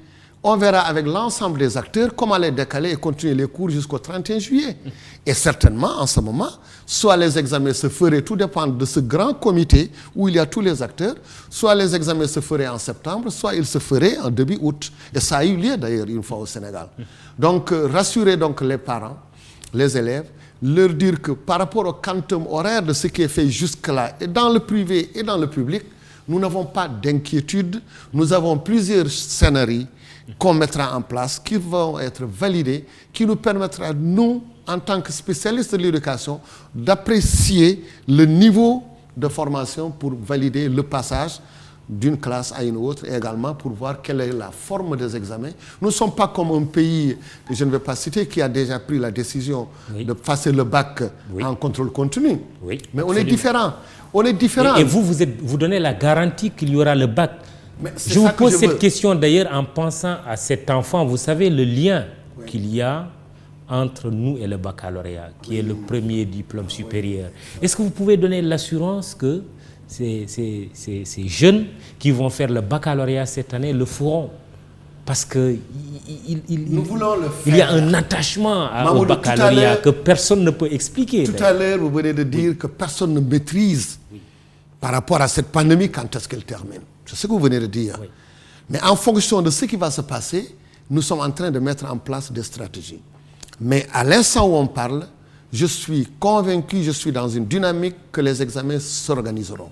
on verra avec l'ensemble des acteurs comment les décaler et continuer les cours jusqu'au 31 juillet. Et certainement, en ce moment, soit les examens se feraient, tout dépend de ce grand comité où il y a tous les acteurs, soit les examens se feraient en septembre, soit ils se feraient en début août. Et ça a eu lieu d'ailleurs une fois au Sénégal. Donc, rassurer donc les parents, les élèves, leur dire que par rapport au quantum horaire de ce qui est fait jusque-là, et dans le privé et dans le public, nous n'avons pas d'inquiétude. Nous avons plusieurs scénarios qu'on mettra en place, qui vont être validés, qui nous permettra, nous, en tant que spécialistes de l'éducation, d'apprécier le niveau de formation pour valider le passage d'une classe à une autre et également pour voir quelle est la forme des examens. Nous ne sommes pas comme un pays que je ne vais pas citer qui a déjà pris la décision de passer le bac en contrôle continu. Mais on est différent. On est différent. Et vous donnez la garantie qu'il y aura le bac. Je vous pose cette question d'ailleurs en pensant à cet enfant. Vous savez le lien qu'il y a entre nous et le baccalauréat, qui est le premier diplôme supérieur. Est-ce que vous pouvez donner l'assurance que ces jeunes qui vont faire le baccalauréat cette année le feront? Parce qu'il y a un attachement au baccalauréat que personne ne peut expliquer. Tout à l'heure, vous venez de dire que personne ne maîtrise par rapport à cette pandémie quand est-ce qu'elle termine. C'est ce que vous venez de dire. Mais en fonction de ce qui va se passer, nous sommes en train de mettre en place des stratégies. Mais à l'instant où on parle, je suis convaincu, je suis dans une dynamique que les examens s'organiseront.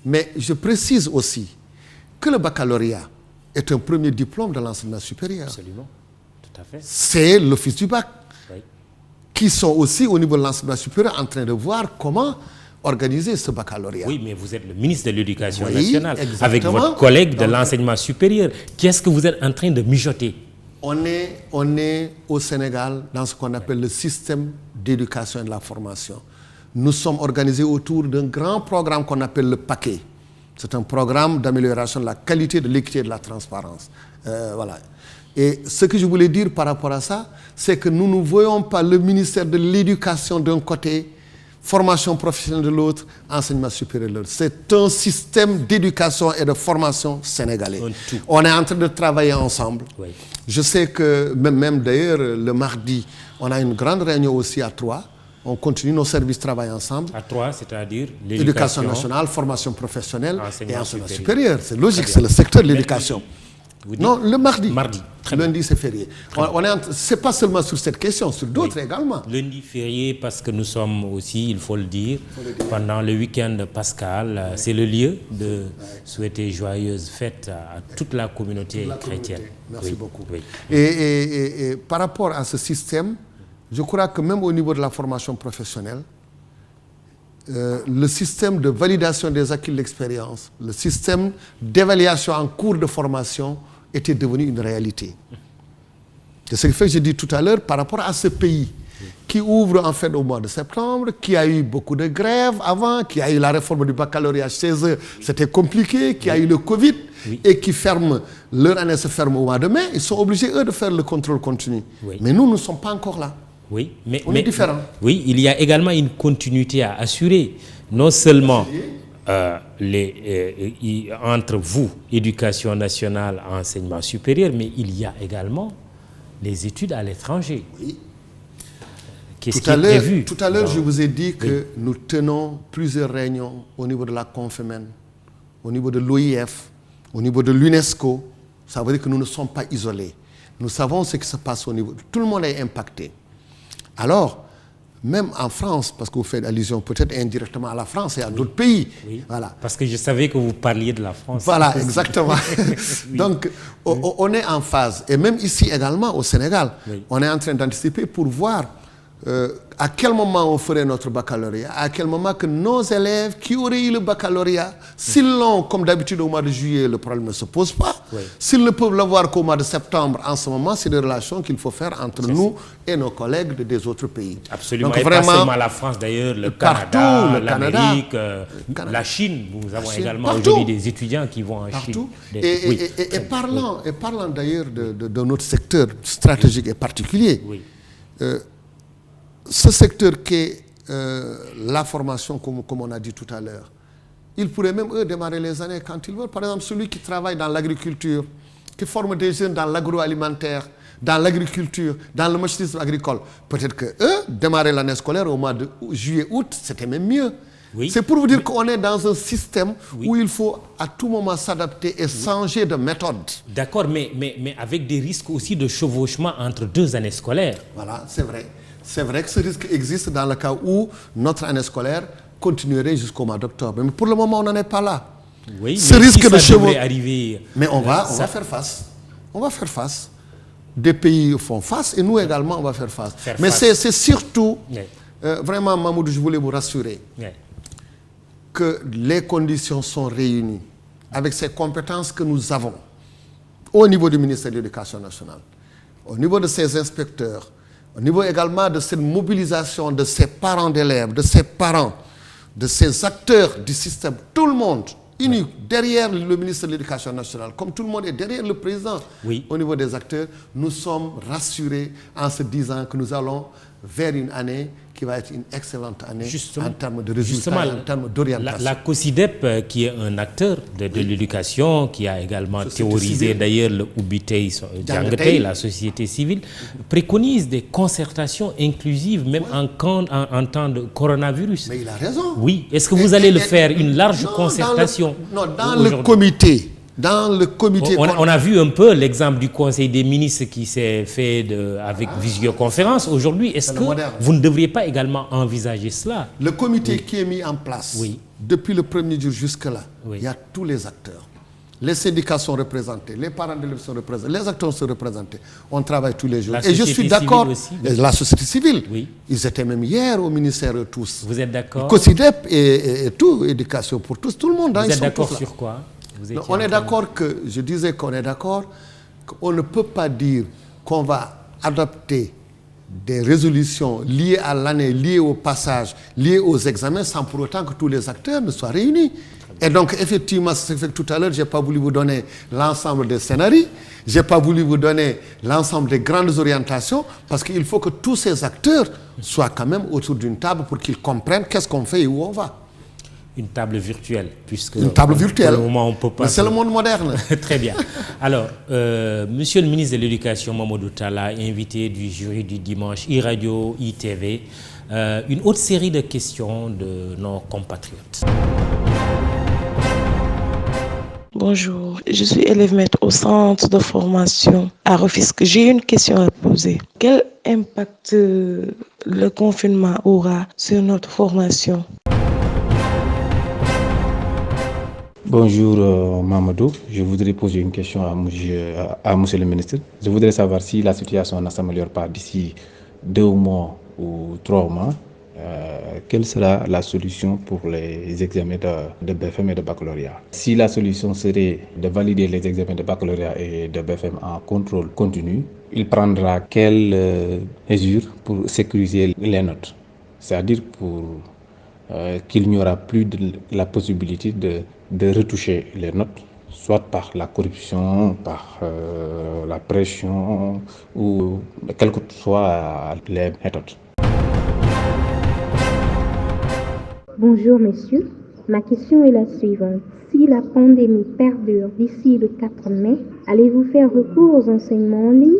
Mais je précise aussi que le baccalauréat est un premier diplôme de l'enseignement supérieur. Absolument. Tout à fait. c'est l'Office du bac, Oui. qui sont aussi au niveau de l'enseignement supérieur en train de voir comment organiser ce baccalauréat. Oui, mais vous êtes le ministre de l'Éducation Oui, nationale, exactement. avec votre collègue de Donc, l'enseignement supérieur. Qu'est-ce que vous êtes en train de mijoter? On est au Sénégal dans ce qu'on appelle le système d'éducation et de la formation. Nous sommes organisés autour d'un grand programme qu'on appelle le paquet. C'est un programme d'amélioration de la qualité, de l'équité et de la transparence. Voilà. Et ce que je voulais dire par rapport à ça, c'est que nous ne voyons pas le ministère de l'Éducation d'un côté, formation professionnelle de l'autre, enseignement supérieur de l'autre. C'est un système d'éducation et de formation sénégalais. On est en train de travailler ensemble. Oui. Je sais que même d'ailleurs le mardi, on a une grande réunion aussi à Troyes. On continue, nos services travaillent ensemble. À 3, c'est-à-dire L'éducation nationale, formation professionnelle et enseignement enseignement supérieur. supérieur. C'est logique, c'est le secteur de l'éducation. Vous dites- Non, le mardi. Mardi. Très bien. Lundi, c'est férié. C'est pas seulement sur cette question, sur d'autres également. Lundi férié parce que nous sommes aussi, il faut le dire, pendant le week-end pascal. C'est le lieu de souhaiter joyeuses fêtes à toute la communauté chrétienne. Merci Oui, beaucoup. oui. Et par rapport à ce système, je crois que même au niveau de la formation professionnelle, le système de validation des acquis de l'expérience, le système d'évaluation en cours de formation était devenu une réalité. C'est ce qui fait que je dis tout à l'heure, par rapport à ce pays qui ouvre en fait au mois de septembre, qui a eu beaucoup de grèves avant, qui a eu la réforme du baccalauréat chez eux, c'était compliqué, qui a eu le Covid et qui ferme, leur année se ferme au mois de mai, ils sont obligés eux de faire le contrôle continu. Oui. Mais nous ne sommes pas encore là. Oui, mais, On est différents. Oui, il y a également une continuité à assurer. Non seulement entre vous, éducation nationale, enseignement supérieur, mais il y a également les études à l'étranger. Oui. Qu'est-ce qui est prévu? Tout à l'heure, je vous ai dit que nous tenons plusieurs réunions au niveau de la Confemen, au niveau de l'OIF, au niveau de l'UNESCO. Ça veut dire que nous ne sommes pas isolés. Nous savons ce qui se passe au niveau. Tout le monde est impacté. Alors, même en France, parce que vous faites allusion peut-être indirectement à la France et à d'autres pays. Oui, voilà. parce que je savais que vous parliez de la France. Voilà, exactement. Donc, on est en phase. Et même ici également, au Sénégal, on est en train d'anticiper pour voir à quel moment on ferait notre baccalauréat, à quel moment que nos élèves qui auraient eu le baccalauréat, s'ils l'ont comme d'habitude au mois de juillet, le problème ne se pose pas. S'ils ne peuvent l'avoir qu'au mois de septembre, en ce moment, c'est des relations qu'il faut faire entre nous et nos collègues des autres pays. Absolument. Donc, et vraiment, pas seulement la France d'ailleurs, le partout, Canada, le Canada, l'Amérique, la Chine. Nous avons également aujourd'hui des étudiants qui vont en partout. Chine. Et parlant d'ailleurs de notre secteur stratégique et particulier, ce secteur qu'est la formation, comme on a dit tout à l'heure, ils pourraient même, eux, démarrer les années quand ils veulent. Par exemple, celui qui travaille dans l'agriculture, qui forme des jeunes dans l'agroalimentaire, dans l'agriculture, dans le machinisme agricole, peut-être que eux, démarrer l'année scolaire au mois de juillet-août, c'était même mieux. Oui. C'est pour vous dire qu'on est dans un système où il faut à tout moment s'adapter et changer de méthode. D'accord, mais avec des risques aussi de chevauchement entre deux années scolaires. Voilà, c'est vrai. C'est vrai que ce risque existe dans le cas où notre année scolaire continuerait jusqu'au mois d'octobre. Mais pour le moment, on n'en est pas là. Oui, ce mais risque si de ça devrait arriver. Mais on va faire face. On va faire face. Des pays font face et nous également, on va faire face. Mais c'est surtout, vraiment, Mahmoud, je voulais vous rassurer que les conditions sont réunies avec ces compétences que nous avons au niveau du ministère de l'Éducation nationale, au niveau de ces inspecteurs, au niveau également de cette mobilisation de ces parents d'élèves, de ces parents, de ces acteurs du système, tout le monde uni derrière le ministre de l'Éducation nationale, comme tout le monde est derrière le président au niveau des acteurs, nous sommes rassurés en se disant que nous allons vers une année qui va être une excellente année en termes de résultats, en termes d'orientation. La COSIDEP, qui est un acteur de l'éducation, qui a également théorisé d'ailleurs le Ubitei Djangetei, la société civile, préconise des concertations inclusives, même en temps de coronavirus. Mais il a raison. Oui. Est-ce que vous allez le faire, une large concertation? Dans le comité. Dans le comité. On a vu un peu l'exemple du Conseil des ministres qui s'est fait avec visioconférence. Aujourd'hui, est-ce que vous ne devriez pas également envisager cela? Le comité qui est mis en place depuis le premier jour jusque-là, il y a tous les acteurs. les syndicats sont représentés, les parents d'élèves sont représentés, les acteurs sont représentés. On travaille tous les jours. La Et je suis d'accord. aussi, oui. La société civile, oui. Ils étaient même hier au ministère tous. Vous êtes d'accord? COSIDEP et tout, éducation pour tous, tout le monde. Vous êtes d'accord sur quoi? On est d'accord que, je disais qu'on est d'accord, qu'on ne peut pas dire qu'on va adopter des résolutions liées à l'année, liées au passage, liées aux examens, sans pour autant que tous les acteurs ne soient réunis. Et donc, effectivement, ce que fait tout à l'heure, je n'ai pas voulu vous donner l'ensemble des scénarios, je n'ai pas voulu vous donner l'ensemble des grandes orientations, parce qu'il faut que tous ces acteurs soient quand même autour d'une table pour qu'ils comprennent qu'est-ce qu'on fait et où on va. Une table virtuelle, puisque une table virtuelle. Pour le moment, on peut pas. Mais c'est le monde moderne. Très bien. Alors, Monsieur le ministre de l'Éducation, Mamadou Talla, invité du jury du dimanche, e-radio, e-TV, une autre série de questions de nos compatriotes. Bonjour, je suis élève maître au centre de formation à Rufisque. J'ai une question à poser. Quel impact le confinement aura sur notre formation? Bonjour Mamadou, je voudrais poser une question à monsieur le ministre. Je voudrais savoir si la situation ne s'améliore pas d'ici 2 mois ou 3 mois. Quelle sera la solution pour les examens de BFM et de baccalauréat? Si la solution serait de valider les examens de baccalauréat et de BFM en contrôle continu, il prendra quelles mesures pour sécuriser les notes? C'est-à-dire pour qu'il n'y aura plus de la possibilité de retoucher les notes, soit par la corruption, par la pression ou quelles que soient les méthodes. Bonjour messieurs, ma question est la suivante. Si la pandémie perdure d'ici le 4 mai, allez-vous faire recours aux enseignements en ligne?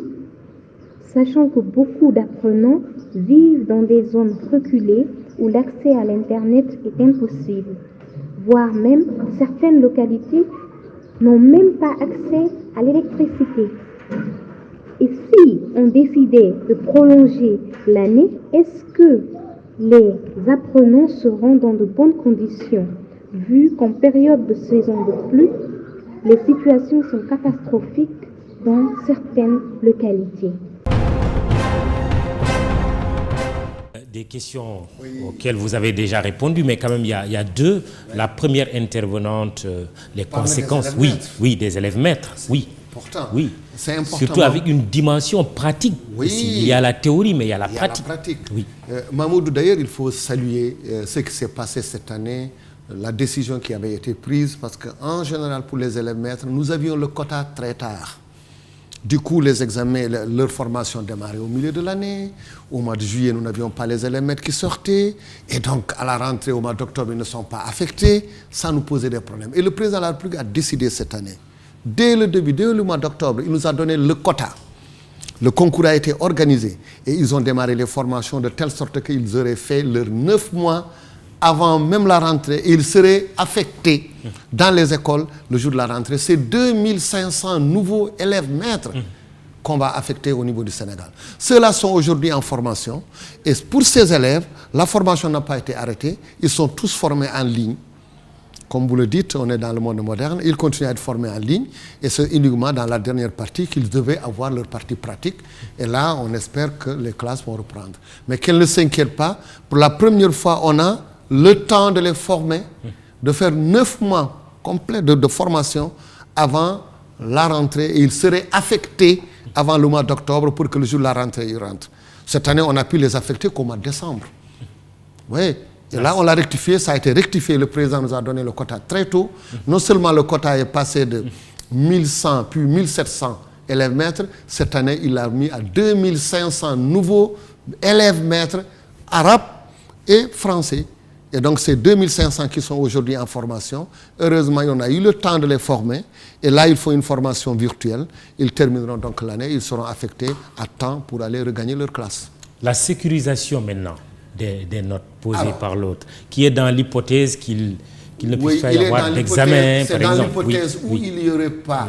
Sachant que beaucoup d'apprenants vivent dans des zones reculées où l'accès à l'Internet est impossible, voire même certaines localités n'ont même pas accès à l'électricité. Et si on décidait de prolonger l'année, est-ce que les apprenants seront dans de bonnes conditions, vu qu'en période de saison de pluie, les situations sont catastrophiques dans certaines localités? Des questions auxquelles vous avez déjà répondu, mais quand même il y a deux. La première intervenante, les conséquences, des élèves maîtres, Important. Oui, c'est important. Surtout avec une dimension pratique. Oui. Aussi. Il y a la théorie, mais il y a la pratique. Oui. Mahmoud, d'ailleurs, il faut saluer ce qui s'est passé cette année, la décision qui avait été prise, parce qu'en général, pour les élèves maîtres, nous avions le quota très tard. Du coup, les examens, leur formation démarrait au milieu de l'année. Au mois de juillet, nous n'avions pas les élèves maîtres qui sortaient. Et donc, à la rentrée, au mois d'octobre, ils ne sont pas affectés. Ça nous posait des problèmes. Et le président de la République a décidé cette année. Dès le début, dès le mois d'octobre, il nous a donné le quota. Le concours a été organisé. Et ils ont démarré les formations de telle sorte qu'ils auraient fait leurs 9 mois avant même la rentrée. Et ils seraient affectés dans les écoles le jour de la rentrée. C'est 2500 nouveaux élèves maîtres qu'on va affecter au niveau du Sénégal. Ceux-là sont aujourd'hui en formation. Et pour ces élèves, la formation n'a pas été arrêtée. Ils sont tous formés en ligne. Comme vous le dites, on est dans le monde moderne. Ils continuent à être formés en ligne. Et c'est uniquement dans la dernière partie qu'ils devaient avoir leur partie pratique. Et là, on espère que les classes vont reprendre. Mais qu'elles ne s'inquiètent pas. Pour la première fois, on a le temps de les former, de faire 9 mois complets de formation avant la rentrée. Et ils seraient affectés avant le mois d'octobre pour que le jour de la rentrée, ils rentrent. Cette année, on a pu les affecter qu'au mois de décembre. Oui. Et là, on l'a rectifié, ça a été rectifié. Le président nous a donné le quota très tôt. Non seulement le quota est passé de 1100 puis 1700 élèves maîtres, cette année, il l'a mis à 2500 nouveaux élèves maîtres arabes et français. Et donc, c'est 2500 qui sont aujourd'hui en formation. Heureusement, on a eu le temps de les former. Et là, il faut une formation virtuelle. Ils termineront donc l'année. Ils seront affectés à temps pour aller regagner leur classe. La sécurisation maintenant des notes posées par l'autre, qui est dans l'hypothèse qu'il ne puisse pas y avoir d'examen, par exemple. C'est dans l'hypothèse où il n'y aurait pas,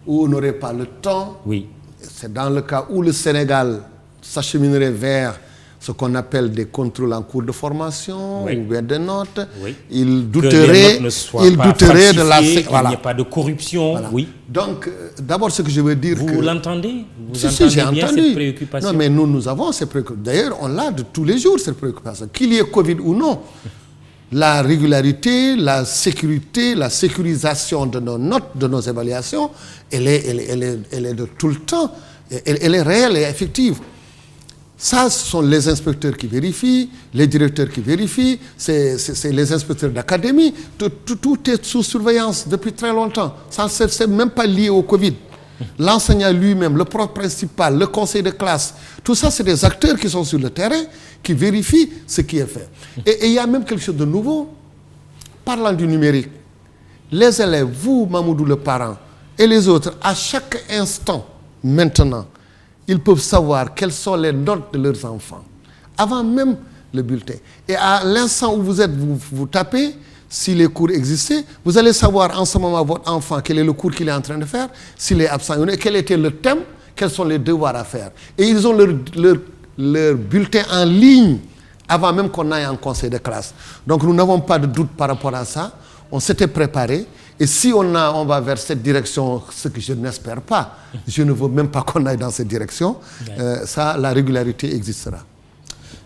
où on n'aurait pas le temps. Oui. C'est dans le cas où le Sénégal s'acheminerait vers ce qu'on appelle des contrôles en cours de formation Oui. ou bien des notes. Oui. Il Que les douterait, notes ne soient pas de la... falsifiées, Voilà. qu'il n'y ait pas de corruption. Voilà. Oui. Donc, d'abord, ce que je veux dire... Vous l'entendez? Vous Si, entendez j'ai bien entendu. cette préoccupation? Non, mais nous avons ces préoccupations. D'ailleurs, on l'a de tous les jours, cette préoccupation. Qu'il y ait Covid ou non, la régularité, la sécurité, la sécurisation de nos notes, de nos évaluations, elle est de tout le temps. Elle est réelle et effective. Ça, ce sont les inspecteurs qui vérifient, les directeurs qui vérifient, c'est les inspecteurs d'académie. Tout est sous surveillance depuis très longtemps. Ça, c'est même pas lié au Covid. L'enseignant lui-même, le prof principal, le conseil de classe, tout ça, c'est des acteurs qui sont sur le terrain, qui vérifient ce qui est fait. Et il y a même quelque chose de nouveau. Parlant du numérique, les élèves, vous, Mamoudou le parent, et les autres, à chaque instant, maintenant, ils peuvent savoir quelles sont les notes de leurs enfants, avant même le bulletin. Et à l'instant où vous tapez, si les cours existaient, vous allez savoir en ce moment votre enfant quel est le cours qu'il est en train de faire, s'il est absent, quel était le thème, quels sont les devoirs à faire. Et ils ont leur bulletin en ligne avant même qu'on aille en conseil de classe. Donc nous n'avons pas de doute par rapport à ça. On s'était préparé. Et si on va vers cette direction, ce que je n'espère pas, je ne veux même pas qu'on aille dans cette direction, ça, la régularité existera.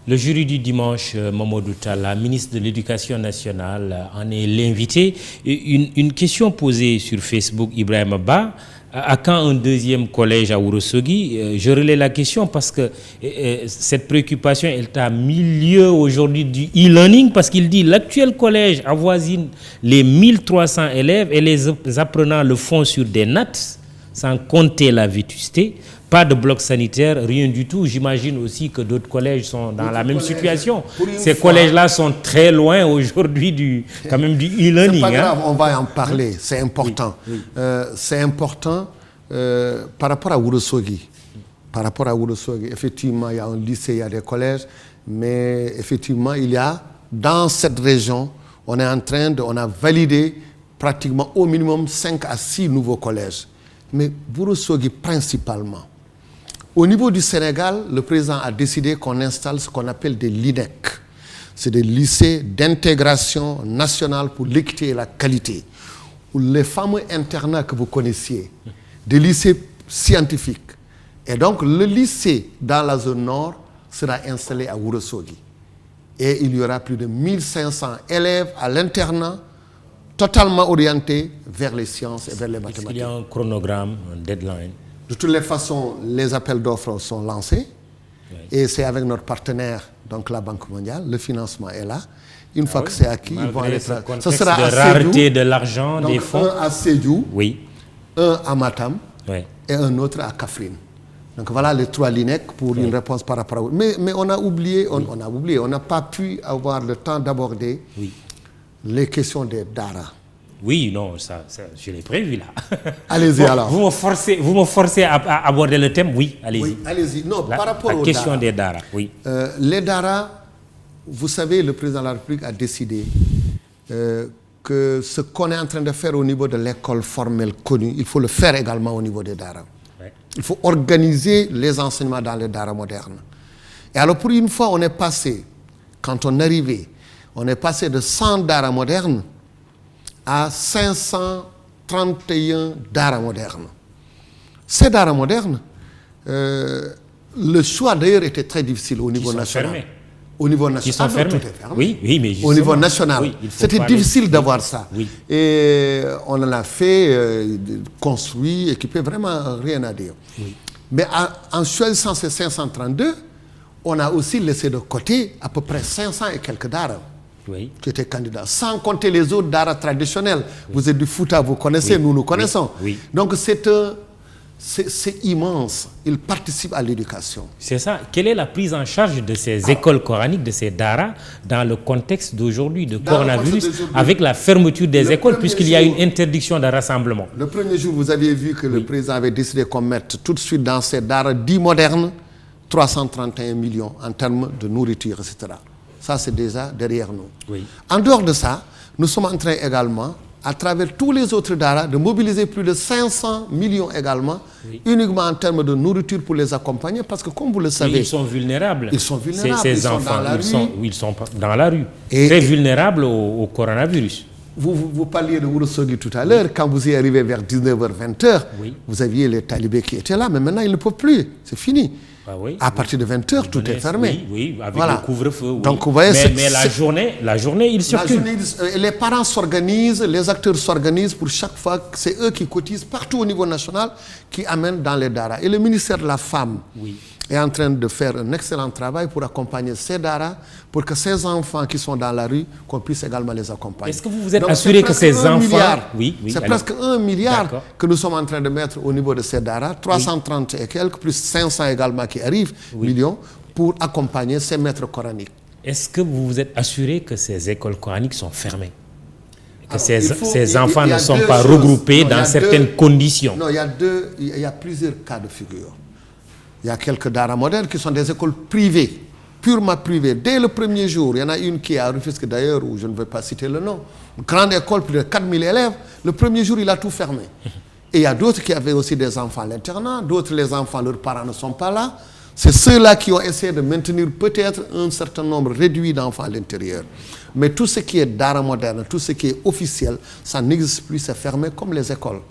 Le jury du dimanche, Mamadou Talla, ministre de l'Éducation nationale, en est l'invité. Une question posée sur Facebook, Ibrahim Abba, à quand un deuxième collège à Ourossogui? Je relais la question parce que cette préoccupation, elle t'a mis lieu aujourd'hui du e-learning, parce qu'il dit l'actuel collège avoisine les 1300 élèves et les apprenants le font sur des nattes, sans compter la vétusté. Pas de bloc sanitaire, rien du tout. J'imagine aussi que d'autres collèges sont dans la même situation. Ces collèges-là sont très loin aujourd'hui quand même du e-learning. C'est pas grave, on va en parler, c'est important. Oui. C'est important par rapport à Ourossogui. Par rapport à Ourossogui, effectivement, il y a un lycée, il y a des collèges, mais effectivement, il y a, dans cette région, on a validé pratiquement au minimum 5 à 6 nouveaux collèges. Mais Ourossogui principalement. Au niveau du Sénégal, le président a décidé qu'on installe ce qu'on appelle des LINEC. C'est des lycées d'intégration nationale pour l'équité et la qualité. Les fameux internats que vous connaissiez, des lycées scientifiques. Et donc, le lycée dans la zone nord sera installé à Ourossogui. Et il y aura plus de 1500 élèves à l'internat, totalement orientés vers les sciences et vers les mathématiques. Il y a un chronogramme, un deadline. De toutes les façons, les appels d'offres sont lancés. Oui. Et c'est avec notre partenaire, donc la Banque mondiale. Le financement est là. Une fois que c'est acquis, ils vont aller... Ce sera à rareté de l'argent, des fonds. Un à Sédhiou, oui. Un à Matam, oui, et un autre à Kaffrine. Donc voilà les 3 LINEC pour une réponse par rapport à... Mais on a oublié, on n'a pas pu avoir le temps d'aborder les questions des DARA. Oui, non, ça je l'ai prévu là. Allez-y alors. Vous me forcez à aborder le thème, oui, allez-y. Oui, allez-y. Non, par rapport aux question DARA. des DARA, oui. Les DARA, vous savez, le président de la République a décidé que ce qu'on est en train de faire au niveau de l'école formelle connue, il faut le faire également au niveau des DARA. Ouais. Il faut organiser les enseignements dans les DARA modernes. Et alors, pour une fois, on est passé, quand on arrivait, on est passé de 100 DARA modernes à 531 DARA modernes. Ces DARA modernes, le choix d'ailleurs était très difficile au niveau national. Fermés. Au niveau national. Qui sont fermés. Tout est fermé. Oui, mais justement, au niveau national. Oui, c'était difficile d'avoir ça. Oui. Et on en a fait, construit, équipé, vraiment rien à dire. Oui. Mais en choisissant ces 532, on a aussi laissé de côté à peu près 500 et quelques DARA. Oui. Qui étaient candidats, sans compter les autres DARA traditionnels. Oui. Vous êtes du Fouta, vous connaissez, nous connaissons. Oui. Donc c'est immense, ils participent à l'éducation. C'est ça. Quelle est la prise en charge de ces écoles coraniques, de ces DARA, dans le contexte d'aujourd'hui de coronavirus, avec la fermeture des écoles, puisqu'il y a une interdiction de rassemblement? Le premier jour, vous aviez vu que le président avait décidé qu'on mette tout de suite dans ces DARA dits modernes 331 millions en termes de nourriture, etc. Ça, c'est déjà derrière nous. Oui. En dehors de ça, nous sommes en train également à travers tous les autres daras, de mobiliser plus de 500 millions également, uniquement en termes de nourriture pour les accompagner, parce que comme vous le savez... Ils sont vulnérables. Ils sont vulnérables, Ces ils enfants, sont dans la rue. Ils sont dans la rue. Très vulnérables au coronavirus. Vous parliez de Ourossogui tout à l'heure, quand vous y arrivez vers 19h, 20h, vous aviez les talibés qui étaient là, mais maintenant ils ne peuvent plus, c'est fini. À partir de 20h, tout est fermé. Oui, avec le couvre-feu. Donc, vous voyez, mais la journée, ils circulent. Les parents s'organisent, les acteurs s'organisent pour chaque fois, c'est eux qui cotisent partout au niveau national, qui amènent dans les daras. Et le ministère de la Femme est en train de faire un excellent travail pour accompagner ces daras, pour que ces enfants qui sont dans la rue, qu'on puisse également les accompagner. Est-ce que vous vous êtes assuré que ces enfants... C'est presque 1 milliard que nous sommes en train de mettre au niveau de ces daras, 330 et quelques, plus 500 également qui arrivent, millions, pour accompagner ces maîtres coraniques. Est-ce que vous vous êtes assuré que ces écoles coraniques sont fermées? Que ces enfants ne sont pas regroupés dans certaines conditions? Non, il y a plusieurs cas de figure. Il y a quelques daras modernes qui sont des écoles privées, purement privées. Dès le premier jour, il y en a une qui est à Rufisque d'ailleurs, où je ne veux pas citer le nom, une grande école, plus de 4000 élèves. Le premier jour, il a tout fermé. Et il y a d'autres qui avaient aussi des enfants à l'internat, d'autres, les enfants, leurs parents ne sont pas là. C'est ceux-là qui ont essayé de maintenir peut-être un certain nombre réduit d'enfants à l'intérieur. Mais tout ce qui est dara moderne, tout ce qui est officiel, ça n'existe plus, c'est fermé comme les écoles.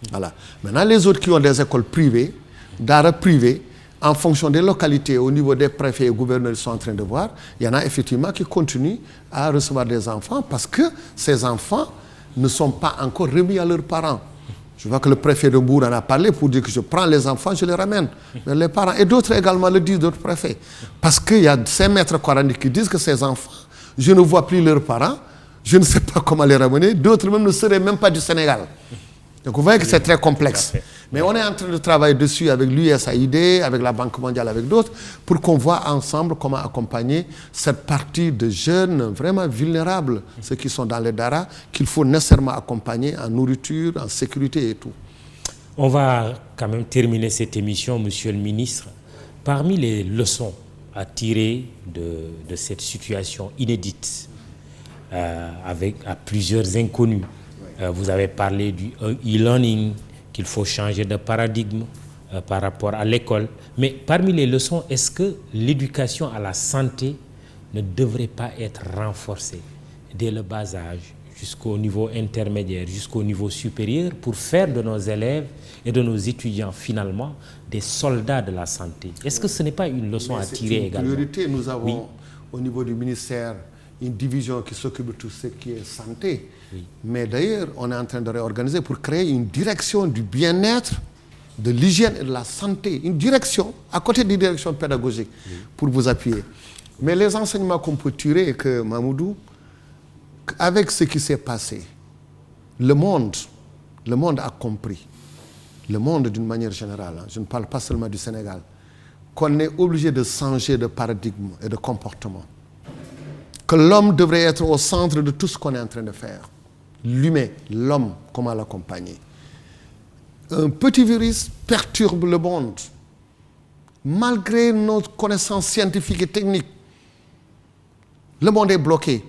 Voilà. Maintenant, les autres qui ont des écoles privées, dara privées, en fonction des localités, au niveau des préfets et gouverneurs sont en train de voir, il y en a effectivement qui continuent à recevoir des enfants parce que ces enfants ne sont pas encore remis à leurs parents. Je vois que le préfet de Mbour en a parlé pour dire que je prends les enfants, je les ramène vers les parents. Et d'autres également le disent, d'autres préfets. Parce qu'il y a ces maîtres coraniques qui disent que ces enfants, je ne vois plus leurs parents, je ne sais pas comment les ramener, d'autres même ne seraient même pas du Sénégal. Donc vous voyez que c'est très complexe. Mais on est en train de travailler dessus avec l'USAID, avec la Banque mondiale, avec d'autres, pour qu'on voit ensemble comment accompagner cette partie de jeunes vraiment vulnérables, ceux qui sont dans les daras, qu'il faut nécessairement accompagner en nourriture, en sécurité et tout. On va quand même terminer cette émission, Monsieur le Ministre. Parmi les leçons à tirer de cette situation inédite, à plusieurs inconnus, vous avez parlé du e-learning, qu'il faut changer de paradigme par rapport à l'école. Mais parmi les leçons, est-ce que l'éducation à la santé ne devrait pas être renforcée dès le bas âge, jusqu'au niveau intermédiaire, jusqu'au niveau supérieur, pour faire de nos élèves et de nos étudiants finalement des soldats de la santé? Est-ce que ce n'est pas une leçon à tirer également? C'est une priorité. Nous avons au niveau du ministère une division qui s'occupe de tout ce qui est santé. Mais d'ailleurs, on est en train de réorganiser pour créer une direction du bien-être, de l'hygiène et de la santé. Une direction, à côté des directions pédagogiques, pour vous appuyer. Mais les enseignements qu'on peut tirer, que Mamoudou, avec ce qui s'est passé, le monde a compris, le monde d'une manière générale, je ne parle pas seulement du Sénégal, qu'on est obligé de changer de paradigme et de comportement. Que l'homme devrait être au centre de tout ce qu'on est en train de faire. L'humain, l'homme, comment l'accompagner. Un petit virus perturbe le monde. Malgré nos connaissances scientifiques et techniques, le monde est bloqué.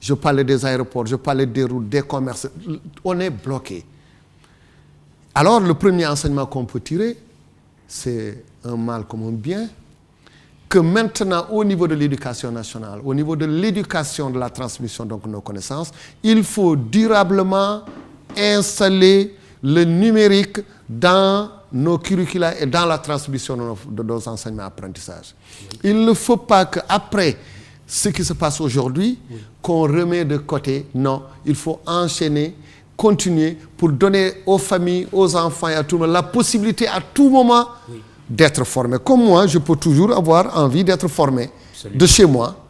Je parlais des aéroports, je parlais des routes, des commerces. On est bloqué. Alors, le premier enseignement qu'on peut tirer, c'est un mal comme un bien, que maintenant, au niveau de l'éducation nationale, au niveau de l'éducation de la transmission de nos connaissances, il faut durablement installer le numérique dans nos curricula et dans la transmission de nos enseignements apprentissages. Il ne faut pas qu'après ce qui se passe aujourd'hui, qu'on remet de côté. Non, il faut enchaîner, continuer pour donner aux familles, aux enfants et à tout le monde la possibilité à tout moment d'être formé. Comme moi, je peux toujours avoir envie d'être formé de chez moi.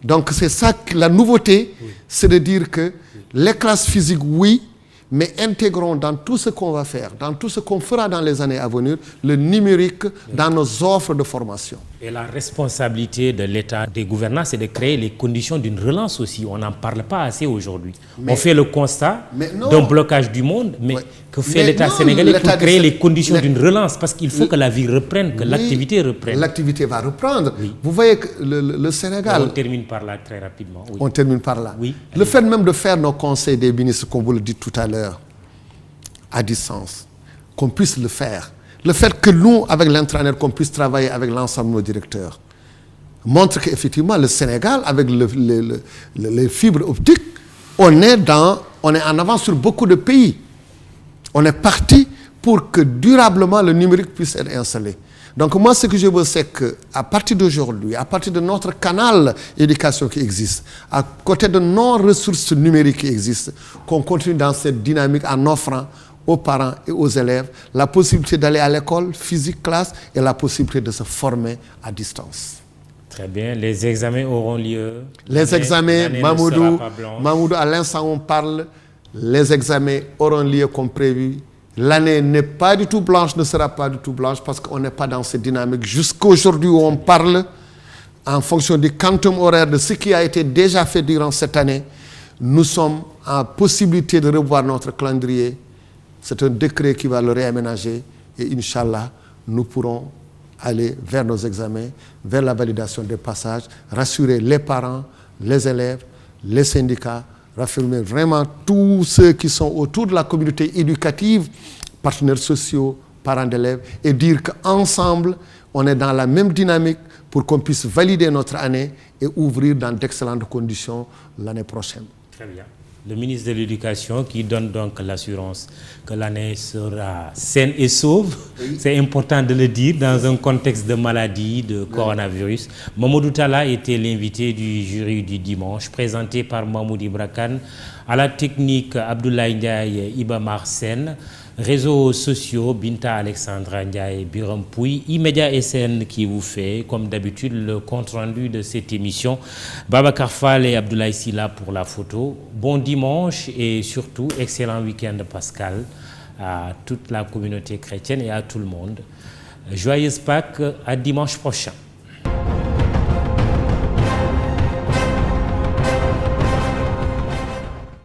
Donc c'est ça que la nouveauté, c'est de dire que les classes physiques, oui, mais intégrons dans tout ce qu'on va faire, dans tout ce qu'on fera dans les années à venir, le numérique dans nos offres de formation. Et la responsabilité de l'État, des gouvernants, c'est de créer les conditions d'une relance aussi. On n'en parle pas assez aujourd'hui. On fait le constat d'un blocage du monde, mais que fait l'État sénégalais pour créer les conditions d'une relance? Parce qu'il faut que la vie reprenne, que l'activité reprenne. L'activité va reprendre. Oui. Vous voyez que le Sénégal... On termine par là très rapidement. Oui. On termine par là. Oui. Le fait même de faire nos conseils des ministres, comme vous le dites tout à l'heure, à distance, qu'on puisse le faire. Le fait que nous, avec l'intranet, qu'on puisse travailler avec l'ensemble de nos directeurs, montre qu'effectivement, le Sénégal, avec les fibres optiques, on est en avance sur beaucoup de pays. On est parti pour que durablement le numérique puisse être installé. Donc moi, ce que je veux, c'est qu'à partir d'aujourd'hui, à partir de notre canal éducation qui existe, à côté de nos ressources numériques qui existent, qu'on continue dans cette dynamique en offrant aux parents et aux élèves la possibilité d'aller à l'école, physique, classe, et la possibilité de se former à distance. Très bien. Les examens auront lieu. Les examens, Mamoudou, à l'instant où on parle, les examens auront lieu comme prévu. L'année n'est pas du tout blanche, ne sera pas du tout blanche, parce qu'on n'est pas dans cette dynamique. Jusqu'aujourd'hui où on parle, en fonction du quantum horaire de ce qui a été déjà fait durant cette année, nous sommes en possibilité de revoir notre calendrier. C'est un décret qui va le réaménager et Inch'Allah, nous pourrons aller vers nos examens, vers la validation des passages, rassurer les parents, les élèves, les syndicats, rassurer vraiment tous ceux qui sont autour de la communauté éducative, partenaires sociaux, parents d'élèves, et dire qu'ensemble, on est dans la même dynamique pour qu'on puisse valider notre année et ouvrir dans d'excellentes conditions l'année prochaine. Très bien. Le ministre de l'Éducation qui donne donc l'assurance que l'année sera saine et sauve. Oui. C'est important de le dire dans un contexte de maladie, de coronavirus. Mamadou Talla était l'invité du jury du dimanche, présenté par Mahmoud Ibrakan, à la technique Abdoulaye Ndiaye, Iba Marsen, réseaux sociaux Binta Alexandra Ndiaye, Biram Pouy, Immédiat SN qui vous fait, comme d'habitude, le compte-rendu de cette émission. Babacar Fall et Abdoulaye Silla pour la photo. Bon dimanche et surtout, excellent week-end Pascal à toute la communauté chrétienne et à tout le monde. Joyeuse Pâques, à dimanche prochain.